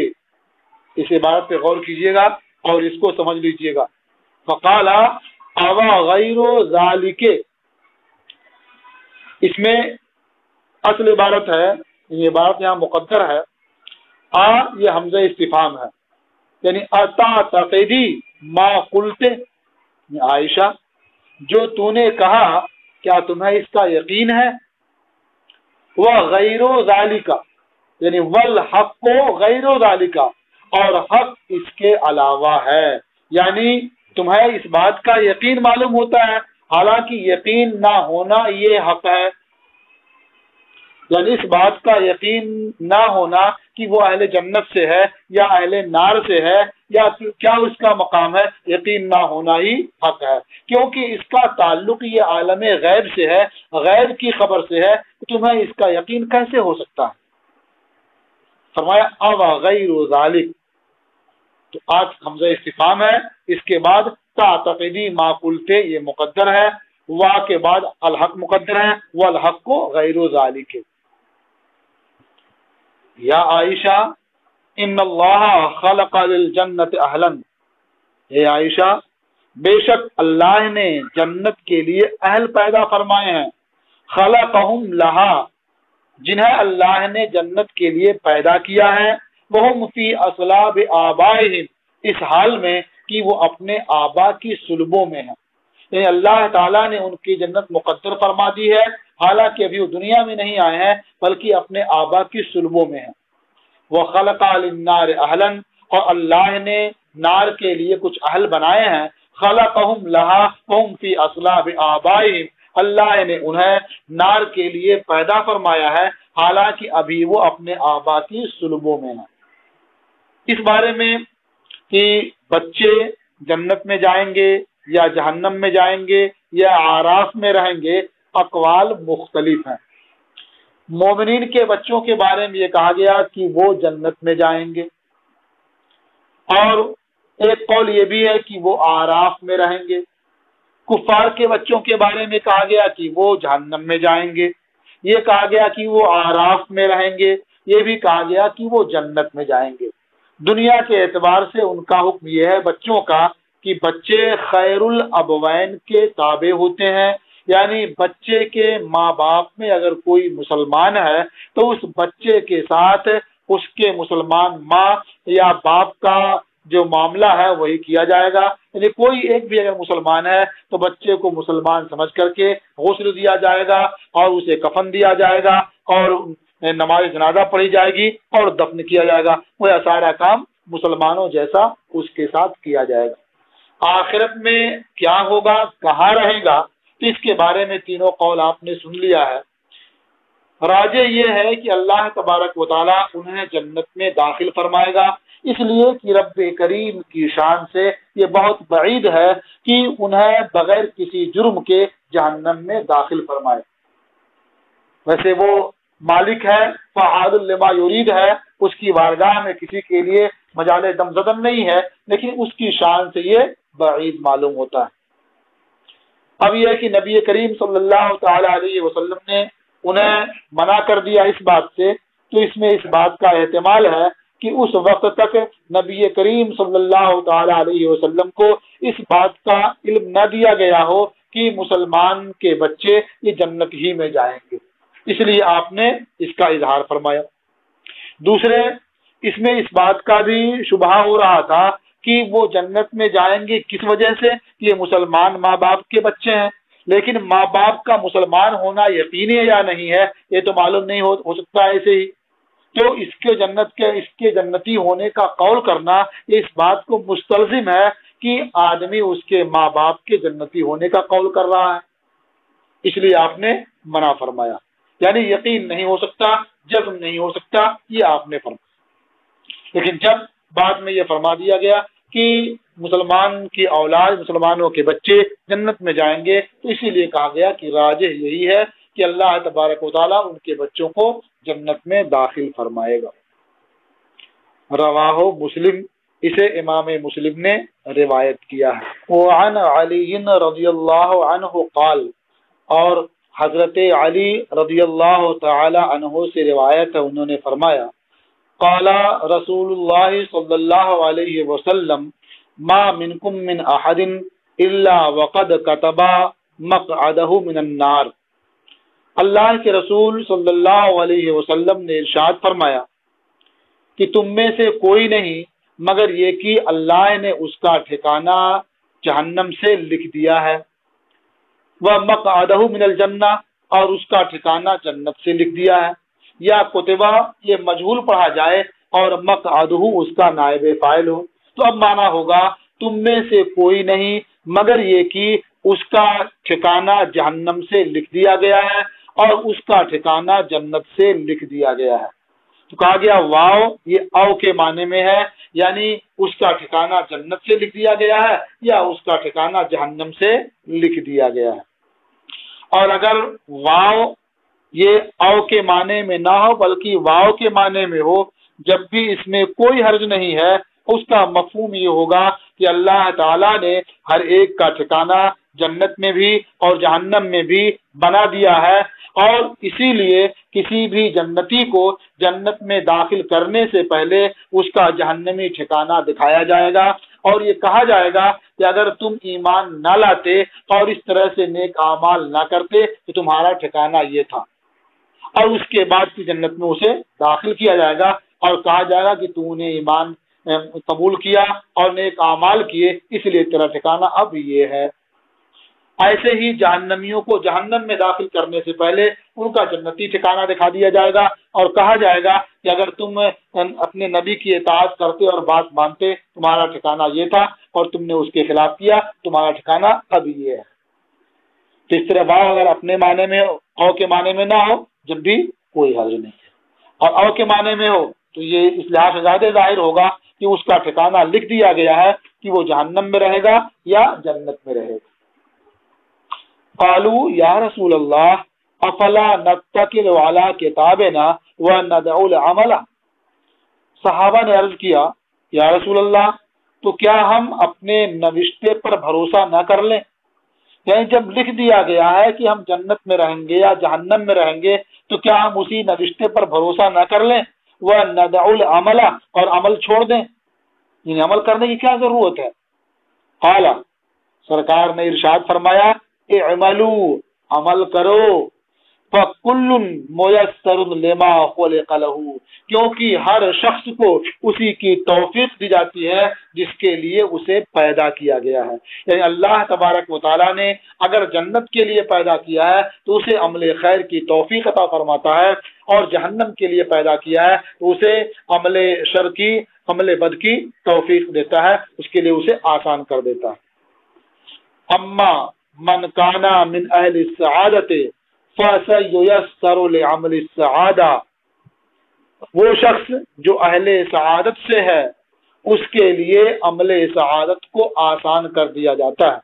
اس عبارت پہ غور کیجئے گا اور اس کو سمجھ لیجئے گا۔ فقال آوا غیر ذالک، اس میں اصل عبارت ہے، یہ عبارت یہاں مقدر ہے، یہ حمزہ استفہام ہے، یعنی اتعتقدی ما قلت، عائشہ جو تو نے کہا کیا تمہیں اس کا یقین ہے؟ وہ غیر ذالک، یعنی والحق غیر ذالک، اور حق اس کے علاوہ ہے، یعنی تمہیں اس بات کا یقین معلوم ہوتا ہے حالانکہ یقین نہ ہونا یہ حق ہے، یعنی اس بات کا یقین نہ ہونا کہ وہ اہل جنت سے ہے یا اہل نار سے ہے یا کیا اس کا مقام ہے، یقین نہ ہونا ہی حق ہے، کیونکہ اس کا تعلق یہ عالم غیب سے ہے، غیب کی خبر سے ہے، تمہیں اس کا یقین کیسے ہو سکتا ہے؟ فرمایا اوا غیر ذالک، تو آج حمزہ استفہام ہے، اس کے بعد تعتقدی ما قلت یہ مقدر ہے، وا کے بعد الحق مقدر ہے، والحق غیر ذالک۔ یا عائشہ ان اللہ خلق للجنت اہلا، اے عائشہ بے شک اللہ نے جنت کے لیے اہل پیدا فرمائے ہیں، خلقہم لہا، جنہیں اللہ نے جنت کے لیے پیدا کیا ہے، وہم فی اصلاب آبائہم، اس حال میں کہ وہ اپنے آبا کی صلبوں میں ہیں، یعنی اللہ تعالیٰ نے ان کی جنت مقدر فرما دی ہے، حالانکہ ابھی وہ دنیا میں نہیں آئے ہیں بلکہ اپنے آبا کی صلبوں میں ہیں۔ وَخَلَقَ لِلنَّارِ أَهْلًا، اور اللہ نے نار کے لیے کچھ اہل بنائے ہیں، خَلَقَهُمْ لَهَا وَهُمْ فِي أَصْلَابِ آبَائِهِمْ، اللہ نے انہیں نار کے لیے پیدا فرمایا ہے حالانکہ ابھی وہ اپنے آبا کی صلبوں میں ہیں۔ اس بارے میں کہ بچے جنت میں جائیں گے یا جہنم میں جائیں گے یا اعراف میں رہیں گے، اقوال مختلف ہیں۔ مومنین کے بچوں کے بارے میں یہ کہا گیا کہ وہ جنت میں جائیں گے، اور ایک قول یہ بھی ہے کہ وہ اعراف میں رہیں گے۔ کفار کے بچوں کے بارے میں کہا گیا کہ وہ جہنم میں جائیں گے، یہ کہا گیا کہ وہ اعراف میں رہیں گے، یہ بھی کہا گیا کہ وہ جنت میں جائیں گے۔ دنیا کے اعتبار سے ان کا حکم یہ ہے بچوں کا کہ بچے خیر الابوین کے تابع ہوتے ہیں، یعنی بچے کے ماں باپ میں اگر کوئی مسلمان ہے تو اس بچے کے ساتھ اس کے مسلمان ماں یا باپ کا جو معاملہ ہے وہی کیا جائے گا. یعنی کوئی ایک بھی اگر مسلمان ہے تو بچے کو مسلمان سمجھ کر کے غسل دیا جائے گا اور اسے کفن دیا جائے گا اور نماز جنازہ پڑھی جائے گی اور دفن کیا جائے گا. وہ سارا کام مسلمانوں جیسا اس کے ساتھ کیا جائے گا. آخرت میں کیا ہوگا، کہاں رہے گا، تو اس کے بارے میں تینوں قول آپ نے سن لیا ہے. راجح یہ ہے کہ اللہ تبارک و تعالیٰ انہیں جنت میں داخل فرمائے گا، اس لیے کہ رب کریم کی شان سے یہ بہت بعید ہے کہ انہیں بغیر کسی جرم کے جہنم میں داخل فرمائے. ویسے وہ مالک ہے، فعال لما یرید ہے، اس کی بارگاہ میں کسی کے لیے مجال دم زدن نہیں ہے، لیکن اس کی شان سے یہ بعید معلوم ہوتا ہے. اب یہ ہے کہ نبی کریم صلی اللہ تعالی علیہ وسلم نے انہیں منع کر دیا اس بات سے، تو اس میں اس بات کا احتمال ہے کہ اس وقت تک نبی کریم صلی اللہ تعالی علیہ وسلم کو اس بات کا علم نہ دیا گیا ہو کہ مسلمان کے بچے یہ جنت ہی میں جائیں گے، اس لیے آپ نے اس کا اظہار فرمایا. دوسرے، اس میں اس بات کا بھی شبہ ہو رہا تھا کہ وہ جنت میں جائیں گے کس وجہ سے، یہ مسلمان ماں باپ کے بچے ہیں، لیکن ماں باپ کا مسلمان ہونا یقینی ہے یا نہیں ہے یہ تو معلوم نہیں ہو سکتا ایسے ہی. تو اس کے جنتی ہونے کا قول کرنا یہ اس بات کو مستلزم ہے کہ آدمی اس کے ماں باپ کے جنتی ہونے کا قول کر رہا ہے، اس لیے آپ نے منع فرمایا. یعنی یقین نہیں ہو سکتا، جزم نہیں ہو سکتا، یہ آپ نے فرمایا. لیکن جب بعد میں یہ فرما دیا گیا کہ مسلمان کی اولاد، مسلمانوں کے بچے جنت میں جائیں گے، تو اسی لیے کہا گیا کہ راجح یہی ہے کہ اللہ تبارک و تعالیٰ ان کے بچوں کو جنت میں داخل فرمائے گا. رواہ مسلم، اسے امام مسلم نے روایت کیا ہے. وعن علی رضی اللہ عنہ قال، اور حضرت علی رضی اللہ تعالی عنہ سے روایت ہے، انہوں نے فرمایا قال رسول اللہ صلی اللہ علیہ وسلم ما منکم من احد الا وقد كتب مقعده من النار. اللہ کے رسول صلی اللہ علیہ وسلم نے ارشاد فرمایا کہ تم میں سے کوئی نہیں مگر یہ کہ اللہ نے اس کا ٹھکانہ جہنم سے لکھ دیا ہے، وَمَقْعَدَهُ مِنَ الْجَنَّةِ، اور اس کا ٹھکانہ جنت سے لکھ دیا ہے. یا کتبہ یہ مجہول پڑھا جائے اور مقعدہ اس کا نائب فاعل ہو، تو اب معنی ہوگا تم میں سے کوئی نہیں مگر یہ کہ اس کا ٹھکانہ جہنم سے لکھ دیا گیا ہے اور اس کا ٹھکانہ جنت سے لکھ دیا گیا ہے. تو کہا گیا واو یہ او کے معنی میں ہے، یعنی اس کا ٹھکانہ جنت سے لکھ دیا گیا ہے یا اس کا ٹھکانہ جہنم سے لکھ دیا گیا ہے. اور اگر واو یہ او کے معنی میں نہ ہو بلکہ واو کے معنی میں ہو، جب بھی اس میں کوئی حرج نہیں ہے، اس کا مفہوم یہ ہوگا کہ اللہ تعالیٰ نے ہر ایک کا ٹھکانہ جنت میں بھی اور جہنم میں بھی بنا دیا ہے، اور اسی لیے کسی بھی جنتی کو جنت میں داخل کرنے سے پہلے اس کا جہنمی ٹھکانہ دکھایا جائے گا اور یہ کہا جائے گا کہ اگر تم ایمان نہ لاتے اور اس طرح سے نیک اعمال نہ کرتے تو تمہارا ٹھکانہ یہ تھا، اور اس کے بعد کی جنت میں اسے داخل کیا جائے گا اور کہا جائے گا کہ تو نے ایمان قبول کیا اور نیک اعمال کیے، اس لیے تیرا ٹھکانہ اب یہ ہے. ایسے ہی جہنمیوں کو جہنم میں داخل کرنے سے پہلے ان کا جنتی ٹھکانہ دکھا دیا جائے گا اور کہا جائے گا کہ اگر تم اپنے نبی کی اطاعت کرتے اور بات مانتے تمہارا ٹھکانہ یہ تھا اور تم نے اس کے خلاف کیا تمہارا ٹھکانہ اب یہ ہے. تو اس طرح واو اگر اپنے معنی میں ہو، او کے معنی میں نہ ہو، جب بھی کوئی حرج نہیں ہے، اور او کے معنی میں ہو تو یہ اس لحاظ سے زیادہ ظاہر ہوگا کہ اس کا ٹھکانہ لکھ دیا گیا ہے کہ وہ جہنم میں رہے گا یا جنت میں رہے گا. قالوا یا رسول اللہ افلا نتکل علی کتابنا وندع العمل. صحابہ نے عرض کیا یا رسول اللہ تو کیا ہم اپنے نوشتے پر بھروسہ نہ کر لیں؟ یعنی جب لکھ دیا گیا ہے کہ ہم جنت میں رہیں گے یا جہنم میں رہیں گے تو کیا ہم اسی نوشتے پر بھروسہ نہ کر لیں؟ وندع العمل، اور عمل چھوڑ دیں، یعنی عمل کرنے کی کیا ضرورت ہے؟ قال، سرکار نے ارشاد فرمایا اعملوا عمل کرو، فَكُلٌّ مُيَسَّرٌ لِمَا خُلِقَ لَهُ، کیونکہ ہر شخص کو اسی کی توفیق دی جاتی ہے جس کے لیے اسے پیدا کیا گیا ہے۔ یعنی اللہ تبارک و تعالیٰ نے اگر جنت کے لیے پیدا کیا ہے تو اسے عمل خیر کی توفیق عطا فرماتا ہے، اور جہنم کے لیے پیدا کیا ہے تو اسے عمل شر کی، عمل بد کی توفیق دیتا ہے، اس کے لیے اسے آسان کر دیتا ہے۔ اما من کانا من اہل السعادت فَسَيُيَسَّرُ لِعَمْلِ السَّعَادَةِ، وہ شخص جو اہل سعادت سے ہے اس کے لیے عمل سعادت کو آسان کر دیا جاتا ہے۔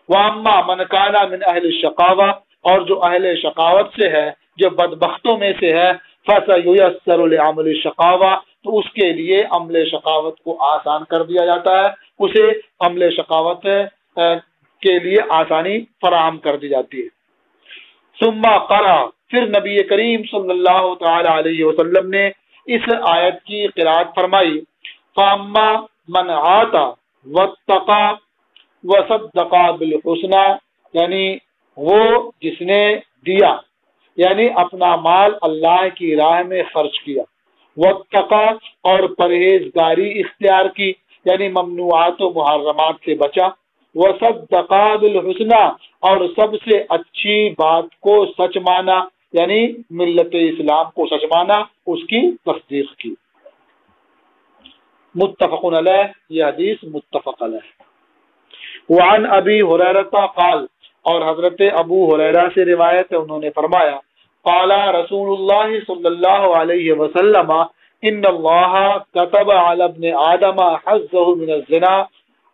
وَأَمَّا مَنْ كَانَ مِنْ أَهْلِ الشَّقَاوَةِ، اور جو اہل شقاوت سے ہے، جو بدبختوں میں سے ہے، فَسَيُيَسَّرُ لِعَمْلِ الشَّقَاوَةِ، تو اس کے لیے عمل شقاوت کو آسان کر دیا جاتا ہے، اسے عمل شقاوت کے لیے آسانی فراہم کر دی جاتی ہے۔ ثم قرأ، پھر نبی کریم صلی اللہ تعالی علیہ وسلم نے اس آیت کی قرأت فرمائی، فَأَمَّا مَنْ عَاتَ وَاتَّقَى وَصَدَّقَ بِالْحُسْنَى، یعنی وہ جس نے دیا، یعنی اپنا مال اللہ کی راہ میں خرچ کیا، وَاتَّقَى اور پرہیزگاری اختیار کی، یعنی ممنوعات و محرمات سے بچا، وَصَدَّقَ بِالْحُسْنَى اور سب سے اچھی بات کو سچ مانا، یعنی ملت اسلام کو سچ مانا، اس کی تصدیق کی۔ متفق علیہ، یہ حدیث متفق علیہ۔ وعن ابی ہریرہ قال، اور حضرت ابو ہریرہ سے روایت ہے، انہوں نے فرمایا، قال رسول اللہ صلی اللہ علیہ وسلم ان اللہ كتب علی ابن آدم حظہ من الزنا،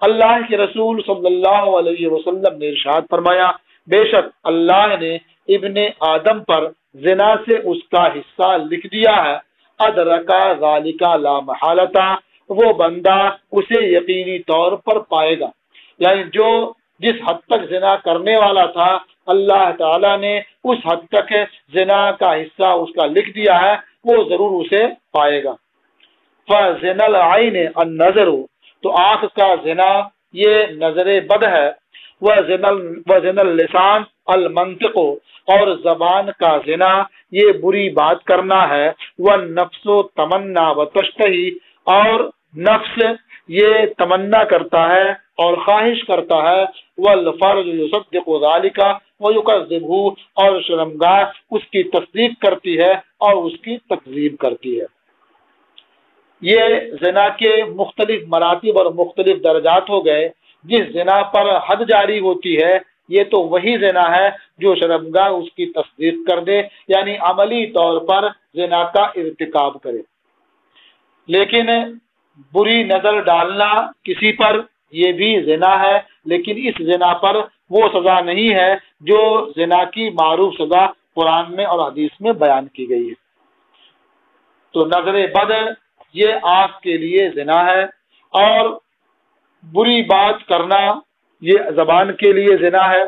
اللہ کے رسول صلی اللہ علیہ وسلم نے ارشاد فرمایا، بے شک اللہ نے ابن آدم پر زنا سے اس کا حصہ لکھ دیا ہے، ادرکا ذالک لا محالۃ، وہ بندہ اسے یقینی طور پر پائے گا، یعنی جو جس حد تک زنا کرنے والا تھا اللہ تعالیٰ نے اس حد تک زنا کا حصہ اس کا لکھ دیا ہے، وہ ضرور اسے پائے گا۔ فَزِنَا الْعَيْنِ النَّظَرُ، تو آنکھ کا زنا یہ نظر بد ہے، وَزِنَا اللِّسَانِ الْمَنْطِقُ، اور زبان کا زنا یہ بری بات کرنا ہے، وَالنَّفْسُ تَمَنَّا وَتَشْتَهِي، اور نفس یہ تمنا کرتا ہے اور خواہش کرتا ہے، وَالْفَرْجُ يُصَدِّقُ ذَلِكَ وَيُكَذِّبُهُ، اور شرمگاہ اس کی تصدیق کرتی ہے اور اس کی تکذیب کرتی ہے۔ یہ زنا کے مختلف مراتب اور مختلف درجات ہو گئے۔ جس زنا پر حد جاری ہوتی ہے یہ تو وہی زنا ہے جو شرمگاہ اس کی تصدیق کر دے، یعنی عملی طور پر زنا کا ارتکاب کرے۔ لیکن بری نظر ڈالنا کسی پر یہ بھی زنا ہے، لیکن اس زنا پر وہ سزا نہیں ہے جو زنا کی معروف سزا قرآن میں اور حدیث میں بیان کی گئی ہے۔ تو نظر بد یہ آنکھ کے لیے زنا ہے، اور بری بات کرنا یہ زبان کے لیے زنا ہے۔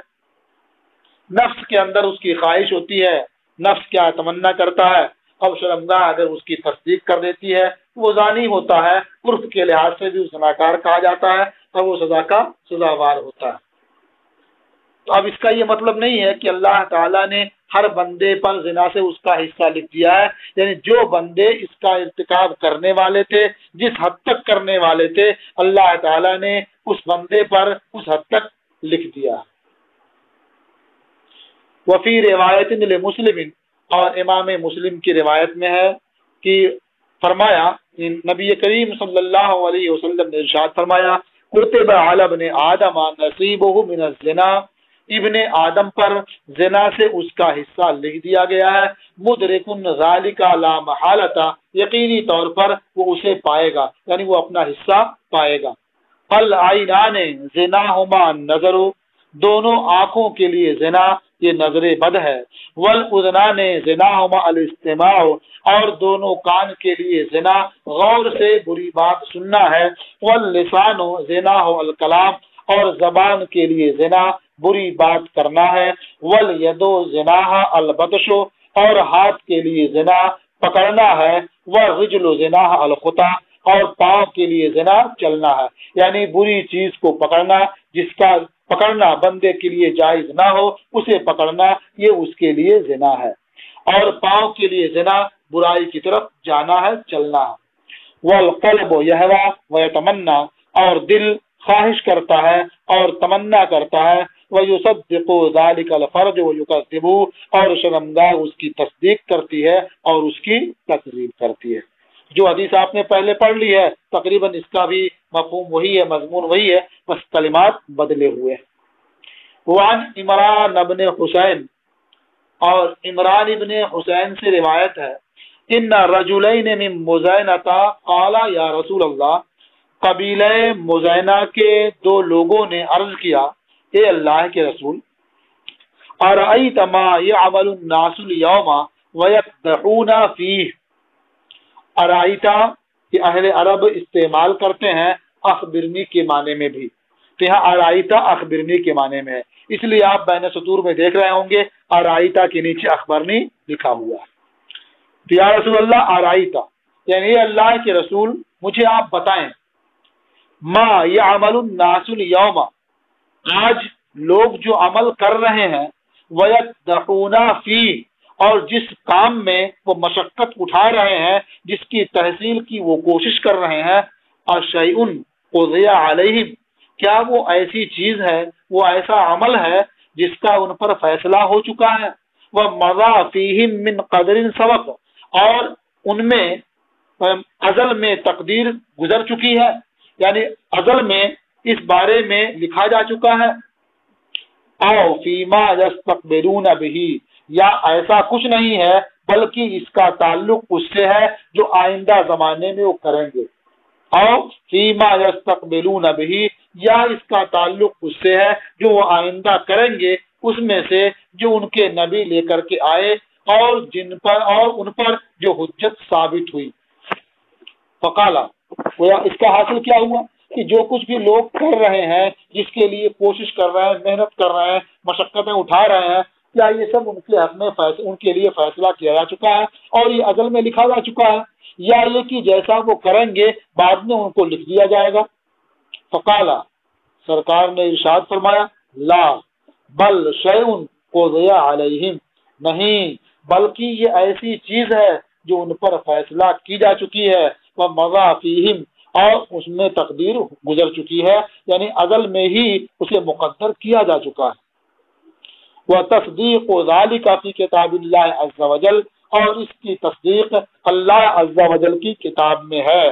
نفس کے اندر اس کی خواہش ہوتی ہے، نفس کیا تمنا کرتا ہے، اب شرمگاہ اگر اس کی تصدیق کر دیتی ہے وہ زانی ہوتا ہے، عرف کے لحاظ سے بھی زناکار کہا جاتا ہے، اور وہ سزا کا سزاوار ہوتا ہے۔ تو اب اس کا یہ مطلب نہیں ہے کہ اللہ تعالیٰ نے ہر بندے پر زنا سے اس کا حصہ لکھ دیا ہے، یعنی جو بندے اس کا ارتکاب کرنے والے تھے، جس حد تک کرنے والے تھے، اللہ تعالیٰ نے اس بندے پر اس حد تک لکھ دیا۔ وفی روایت لمسلم، اور امام مسلم کی روایت میں ہے کہ فرمایا، نبی کریم صلی اللہ علیہ وسلم نے ارشاد فرمایا، کتب علی ابن آدم نصیبہ من الزنا، ابن آدم پر زنا سے اس کا حصہ لکھ دیا گیا ہے، مدرکن ذالک لا محالۃ، یقینی طور پر وہ اسے پائے گا، یعنی وہ اپنا حصہ پائے گا۔ العینان زناہما النظر، دونوں آنکھوں کے لیے زنا یہ نظر بد ہے، والاذنان زناہما الاستماع، اور دونوں کان کے لیے زنا غور سے بری بات سننا ہے، واللسان زناہ الکلام، اور زبان کے لیے زنا بری بات کرنا ہے، والید زناہ البطش، اور ہاتھ کے لیے زنا پکڑنا ہے، والرجل زناہ الخطا، اور پاؤں کے لیے زنا چلنا ہے، یعنی بری چیز کو پکڑنا جس کا پکڑنا بندے کے لیے جائز نہ ہو اسے پکڑنا یہ اس کے لیے زنا ہے، اور پاؤں کے لیے زنا برائی کی طرف جانا ہے، چلنا ہے۔ والقلب یہوا ویتمنا، اور دل خواہش کرتا ہے اور تمنا کرتا ہے، ویصدق ذلک الفرج ویکذب، اور شرمگاہ اس کی تصدیق کرتی ہے اور اس کی تکذیب کرتی ہے۔ جو حدیث آپ نے پہلے پڑھ لی ہے تقریباً اس کا بھی مفہوم وہی ہے، مضمون وہی ہے، بس کلمات بدلے ہوئے ہیں۔ وعن عمران بن حسین، اور عمران ابن حسین سے روایت ہے، ان رجلین من مزینہ قال یا رسول اللہ، قبیلہ مزینہ کے دو لوگوں نے عرض کیا، اے اللہ کے رسول، ارأیت ما یعمل الناس اليوم ویقدحون فیہ، ارائیتا کہ اہل عرب استعمال کرتے ہیں اخبرنی کے معنی میں بھی، تو یہاں ارائیتا اخبرنی کے معنی میں ہے، اس لیے آپ بین سطور میں دیکھ رہے ہوں گے ارائیتا کے نیچے اخبرنی لکھا ہوا ہے۔ تو یا رسول اللہ ارائیتا، یعنی یہ اللہ کے رسول مجھے آپ بتائیں، ما یعمل الناس اليوم، آج لوگ جو عمل کر رہے ہیں، ویقدحون فیہ، اور جس کام میں وہ مشقت اٹھا رہے ہیں، جس کی تحصیل کی وہ کوشش کر رہے ہیں، اشیء قضی علیہم، کیا وہ ایسی چیز ہے، وہ ایسا عمل ہے جس کا ان پر فیصلہ ہو چکا ہے، ومضی فیہم من قدر سبق، اور ان میں ازل میں تقدیر گزر چکی ہے، یعنی ازل میں اس بارے میں لکھا جا چکا ہے، او فیما یستقبلون بہ، یا ایسا کچھ نہیں ہے بلکہ اس کا تعلق اس سے ہے جو آئندہ زمانے میں وہ کریں گے، او فیما یستقبلون بہ، یا اس کا تعلق اس سے ہے جو وہ آئندہ کریں گے، اس میں سے جو ان کے نبی لے کر کے آئے اور جن پر اور ان پر جو حجت ثابت ہوئی۔ فقالا، اس کا حاصل کیا ہوا کہ جو کچھ بھی لوگ کر رہے ہیں، جس کے لیے کوشش کر رہے ہیں، محنت کر رہے ہیں، مشقتیں اٹھا رہے ہیں، کیا یہ سب ان کے حق میں ان کے لیے فیصلہ کیا جا چکا ہے اور یہ ازل میں لکھا جا چکا ہے، یا یہ کہ جیسا وہ کریں گے بعد میں ان کو لکھ دیا جائے گا؟ فقالا، سرکار نے ارشاد فرمایا، لا بل شیء قضی علیہم، نہیں بلکہ یہ ایسی چیز ہے جو ان پر فیصلہ کی جا چکی ہے، ومضی فیہم، اور اس میں تقدیر گزر چکی ہے، یعنی ازل میں ہی اسے مقدر کیا جا چکا ہے۔ وتصدیق ذالک فی کتاب اللہ عز وجل، اور اس کی تصدیق اللہ عز وجل کی کتاب میں ہے۔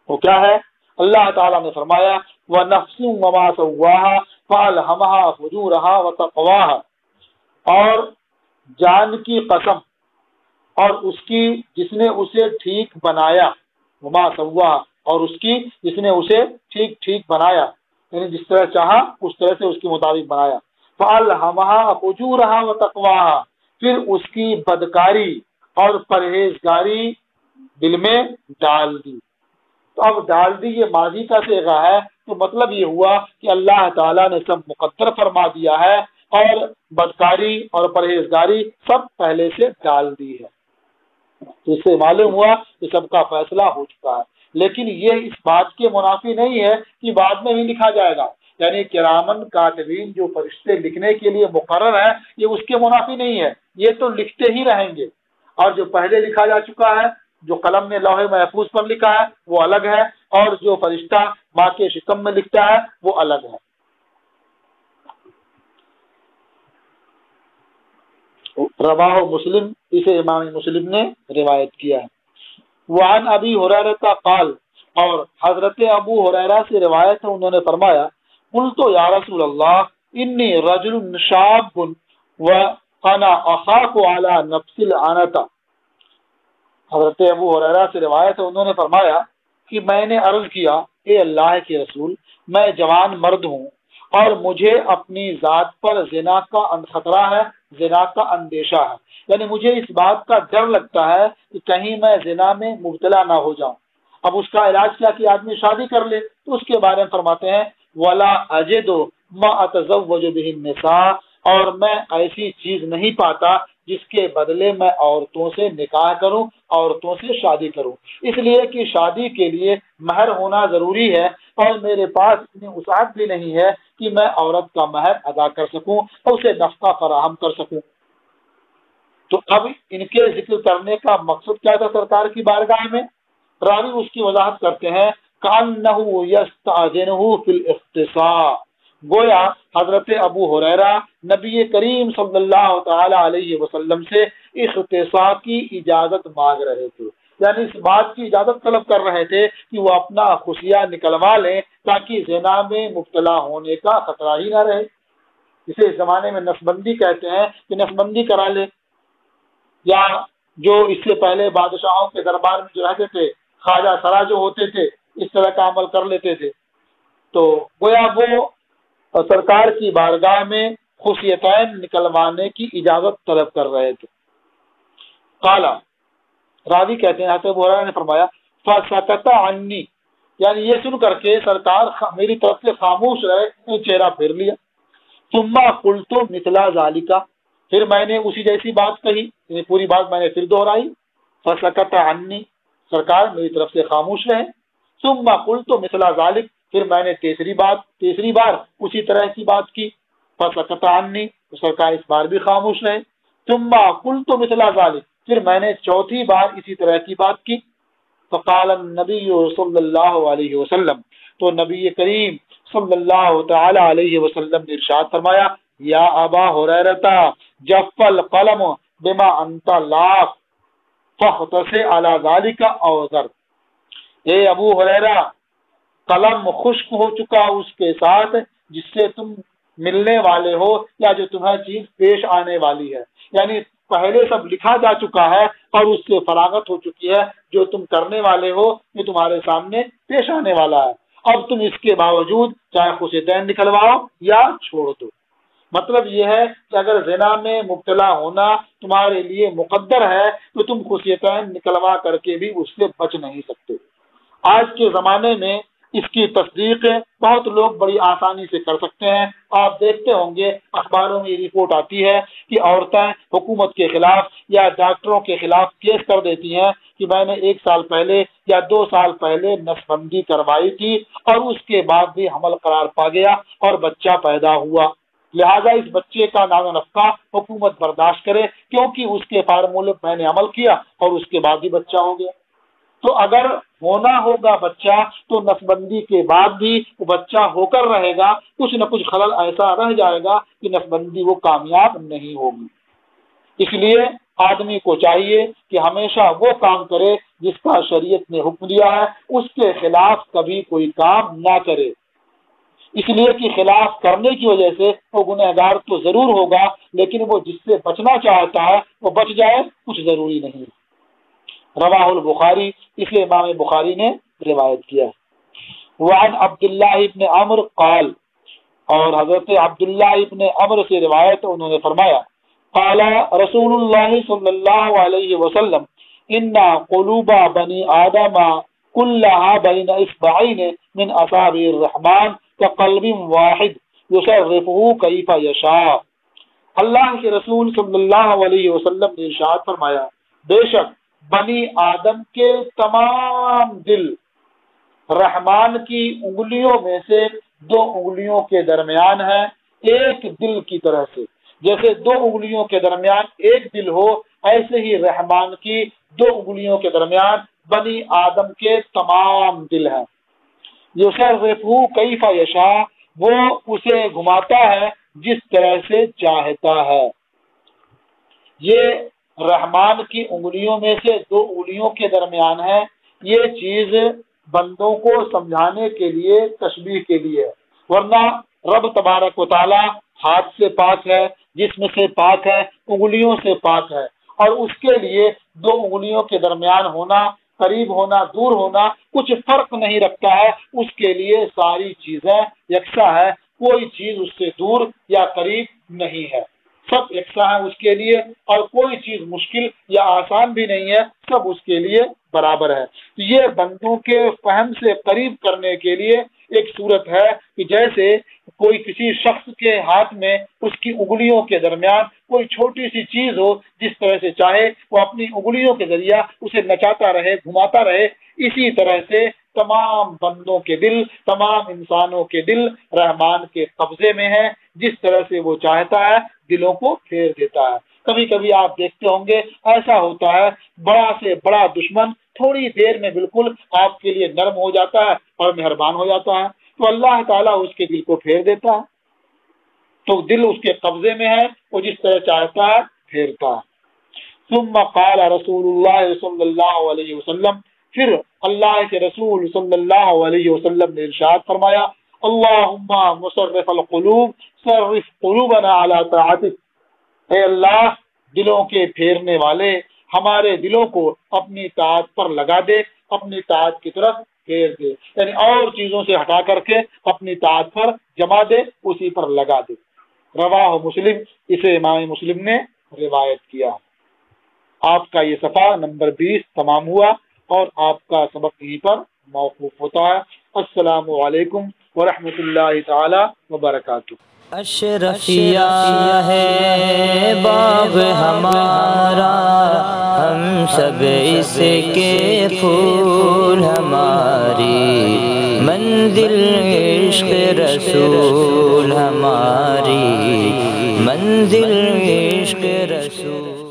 وہ کیا ہے؟ اللہ تعالیٰ نے فرمایا، وَنَفْسٍ وَمَا سَوَّاهَا فَأَلْهَمَهَا فُجُورَهَا وَتَقْوَاهَا، اور جان کی قسم، اور اس کی جس نے اسے ٹھیک بنایا، وما سواہا، اور اس کی جس نے اسے ٹھیک ٹھیک بنایا، یعنی جس طرح چاہا اس طرح سے اس کے مطابق بنایا، فَأَلْهَمَهَا فُجُورَهَا وَتَقْوَاهَا، پھر اس کی بدکاری اور پرہیزگاری دل میں ڈال دی۔ تو اب ڈال دی یہ ماضی کا صیغہ ہے، تو مطلب یہ ہوا کہ اللہ تعالیٰ نے سب مقدر فرما دیا ہے اور بدکاری اور پرہیزگاری سب پہلے سے ڈال دی ہے، تو اس سے معلوم ہوا کہ سب کا فیصلہ ہو چکا ہے۔ لیکن یہ اس بات کے منافی نہیں ہے کہ بعد میں بھی لکھا جائے گا، یعنی کرامن کاتبین جو فرشتے لکھنے کے لیے مقرر ہیں، یہ اس کے منافی نہیں ہے، یہ تو لکھتے ہی رہیں گے، اور جو پہلے لکھا جا چکا ہے، جو قلم نے لوح محفوظ پر لکھا ہے وہ الگ ہے، اور جو فرشتہ ماں کے شکم میں لکھتا ہے وہ الگ ہے۔ رواہ مسلم، اسے امام مسلم نے روایت کیا ہے۔ وعن ابی ہریرہ قال، اور حضرت ابو ہریرہ سے روایت ہے، انہوں نے فرمایا، قلت یا رسول اللہ انی رجل شاب وانا اخاف علی نفس العنت، حضرت ابو ہریرہ سے روایت ہے، انہوں نے فرمایا کہ میں نے عرض کیا، اے اللہ کے رسول، میں جوان مرد ہوں اور مجھے اپنی ذات پر زنا کا خطرہ ہے، زنا کا اندیشہ ہے، یعنی مجھے اس بات کا ڈر لگتا ہے کہ کہیں میں زنا میں مبتلا نہ ہو جاؤں۔ اب اس کا علاج کیا کہ آدمی شادی کر لے، تو اس کے بارے میں فرماتے ہیں، وَلَا أَجِدُ مَا أَتَزَوَّجُ بِهِ النِّسَاءَ، اور میں ایسی چیز نہیں پاتا جس کے بدلے میں عورتوں سے نکاح کروں، عورتوں سے شادی کروں، اس لیے کہ شادی کے لیے مہر ہونا ضروری ہے، اور میرے پاس اتنی وسعت بھی نہیں ہے کہ میں عورت کا مہر ادا کر سکوں اور اسے نفقہ فراہم کر سکوں۔ تو اب ان کے ذکر کرنے کا مقصد کیا تھا سرکار کی بارگاہ میں؟ راوی اس کی وضاحت کرتے ہیں کأنہ یستأذنہ فی الاختصاء، گویا حضرت ابو ہریرہ نبی کریم صلی اللہ تعالی علیہ وسلم سے اختصاء کی اجازت مانگ رہے تھے، یعنی اس بات کی اجازت طلب کر رہے تھے کہ وہ اپنا خفیہ نکلوا لیں تاکہ زنا میں مبتلا ہونے کا خطرہ ہی نہ رہے۔ اسے اس زمانے میں نسبندی کہتے ہیں کہ نسبندی کرا لے، یا جو اس سے پہلے بادشاہوں کے دربار میں جو رہتے تھے خواجہ سرا جو ہوتے تھے اس طرح کا عمل کر لیتے تھے۔ تو گویا وہ سرکار کی بارگاہ میں خفیتین نکلوانے کی اجازت طلب کر رہے تھے۔ قالا، راوی کہتے ہیں حضرت ابو ہریرہ نے فرمایا فسکت عنی، یعنی یہ سن کر کے سرکار میری طرف سے خاموش رہے، چہرہ پھیر لیا۔ ثم قلت مثل ذالک، پھر میں نے اسی جیسی بات کہی، یعنی پوری بات میں نے پھر دہرائی۔ فسکت عنی، سرکار میری طرف سے خاموش رہے۔ ثم قلت مثل ذالک، پھر میں نے تیسری بار اسی طرح کی بات کی۔ فسکت عنی، تو سرکار اس بار بھی خاموش رہے۔ ثم قلت مثل ذالک، پھر میں نے چوتھی بار اسی طرح کی بات کی۔ فقال النبی صلی اللہ علیہ وسلم، تو نبی کریم صلی اللہ تعالی علیہ وسلم نے ارشاد فرمایا یا ابا ہریرہ جف القلم بما انت لاق فاختص علی ذلک اوزر، اے ابو ہریرہ قلم خشک ہو چکا اس کے ساتھ جس سے تم ملنے والے ہو یا جو تمہیں چیز پیش آنے والی ہے، یعنی پہلے سب لکھا جا چکا ہے اور اس سے فراغت ہو چکی ہے، جو تم کرنے والے ہو یہ تمہارے سامنے پیش آنے والا ہے، اب تم اس کے باوجود چاہے خفیتین نکلواؤ یا چھوڑ دو۔ مطلب یہ ہے کہ اگر زنا میں مبتلا ہونا تمہارے لیے مقدر ہے تو تم خفیتین نکلوا کر کے بھی اس سے بچ نہیں سکتے۔ آج کے زمانے میں اس کی تصدیق بہت لوگ بڑی آسانی سے کر سکتے ہیں۔ آپ دیکھتے ہوں گے اخباروں میں یہ رپورٹ آتی ہے کہ عورتیں حکومت کے خلاف یا ڈاکٹروں کے خلاف کیس کر دیتی ہیں کہ میں نے 1 سال پہلے یا 2 سال پہلے نسبندی کروائی تھی اور اس کے بعد بھی حمل قرار پا گیا اور بچہ پیدا ہوا، لہذا اس بچے کا نام و نفقہ حکومت برداشت کرے کیونکہ اس کے فارمولے میں نے عمل کیا اور اس کے بعد بھی بچہ ہو گیا۔ تو اگر ہونا ہوگا بچہ تو نسبندی کے بعد بھی وہ بچہ ہو کر رہے گا، کچھ نہ کچھ خلل ایسا رہ جائے گا کہ نسبندی وہ کامیاب نہیں ہوگی۔ اس لیے آدمی کو چاہیے کہ ہمیشہ وہ کام کرے جس کا شریعت نے حکم دیا ہے، اس کے خلاف کبھی کوئی کام نہ کرے، اس لیے کہ خلاف کرنے کی وجہ سے وہ گنہگار تو ضرور ہوگا لیکن وہ جس سے بچنا چاہتا ہے وہ بچ جائے، کچھ ضروری نہیں۔ رواہ البخاری، اس لیے امام بخاری نے روایت کیا۔ وعن عبداللہ ابن عمر قال، اور حضرت عبداللہ ابن عمر سے روایت انہوں نے فرمایا قال رسول اللہ صلی اللہ علیہ وسلم ان قلوب بنی آدم كلها بین اصبعین من اصابع الرحمن كقلب واحد یصرفه کیف یشاء، اللہ کے رسول صلی اللہ علیہ وسلم نے ارشاد فرمایا بے شک بنی آدم کے تمام دل رحمان کی انگلیوں میں سے 2 انگلیوں کے درمیان ہے، ایک دل کی طرح سے، جیسے 2 انگلیوں کے درمیان ایک دل ہو ایسے ہی رحمان کی 2 انگلیوں کے درمیان بنی آدم کے تمام دل ہیں۔ یصرفہ کیف یشاء، وہ اسے گھماتا ہے جس طرح سے چاہتا ہے۔ یہ رحمان کی انگلیوں میں سے 2 انگلیوں کے درمیان ہے، یہ چیز بندوں کو سمجھانے کے لیے تشبیہ کے لیے، ورنہ رب تبارک و تعالی ہاتھ سے پاک ہے، جسم سے پاک ہے، انگلیوں سے پاک ہے، اور اس کے لیے 2 انگلیوں کے درمیان ہونا، قریب ہونا، دور ہونا کچھ فرق نہیں رکھتا ہے، اس کے لیے ساری چیزیں یکساں ہے، کوئی چیز اس سے دور یا قریب نہیں ہے، سب یکساں ہے اس کے لیے، اور کوئی چیز مشکل یا آسان بھی نہیں ہے، سب اس کے لیے برابر ہے۔ تو یہ بندوں کے فہم سے قریب کرنے کے لیے ایک صورت ہے کہ جیسے کوئی کسی شخص کے ہاتھ میں اس کی انگلیوں کے درمیان کوئی چھوٹی سی چیز ہو، جس طرح سے چاہے وہ اپنی انگلیوں کے ذریعہ اسے نچاتا رہے، گھماتا رہے، اسی طرح سے تمام بندوں کے دل، تمام انسانوں کے دل رحمان کے قبضے میں ہے، جس طرح سے وہ چاہتا ہے دلوں کو پھیر دیتا ہے۔ کبھی کبھی آپ دیکھتے ہوں گے ایسا ہوتا ہے، بڑا سے بڑا دشمن تھوڑی دیر میں بالکل آپ کے لیے نرم ہو جاتا ہے اور مہربان ہو جاتا ہے، تو اللہ تعالیٰ اس کے دل کو پھیر دیتا ہے۔ تو دل اس کے قبضے میں ہے، وہ جس طرح چاہتا ہے پھیرتا ہے۔ ثم قال رسول اللہ صلی اللہ علیہ وسلم، پھر اللہ کے رسول صلی اللہ علیہ وسلم نے ارشاد فرمایا، اللہم مصرف القلوب صرف قلوبنا علی طاعتک، اے اللہ دلوں کے پھیرنے والے ہمارے دلوں کو اپنی طاعت پر لگا دے، اپنی طاعت کی طرف پھیر دے، یعنی اور چیزوں سے ہٹا کر کے اپنی طاعت پر جما دے، اسی پر لگا دے۔ رواہ مسلم، اسے امام مسلم نے روایت کیا۔ آپ کا یہ صفحہ نمبر 20 تمام ہوا اور آپ کا سبق یہیں پر موقوف ہوتا ہے۔ السلام علیکم ورحمۃ اللہ تعالی وبرکاتہ۔ اشرفیہ ہے باغ ہمارا، ہم سب اس کے پھول، ہماری منزل عشق رسول، ہماری منزل عشق رسول۔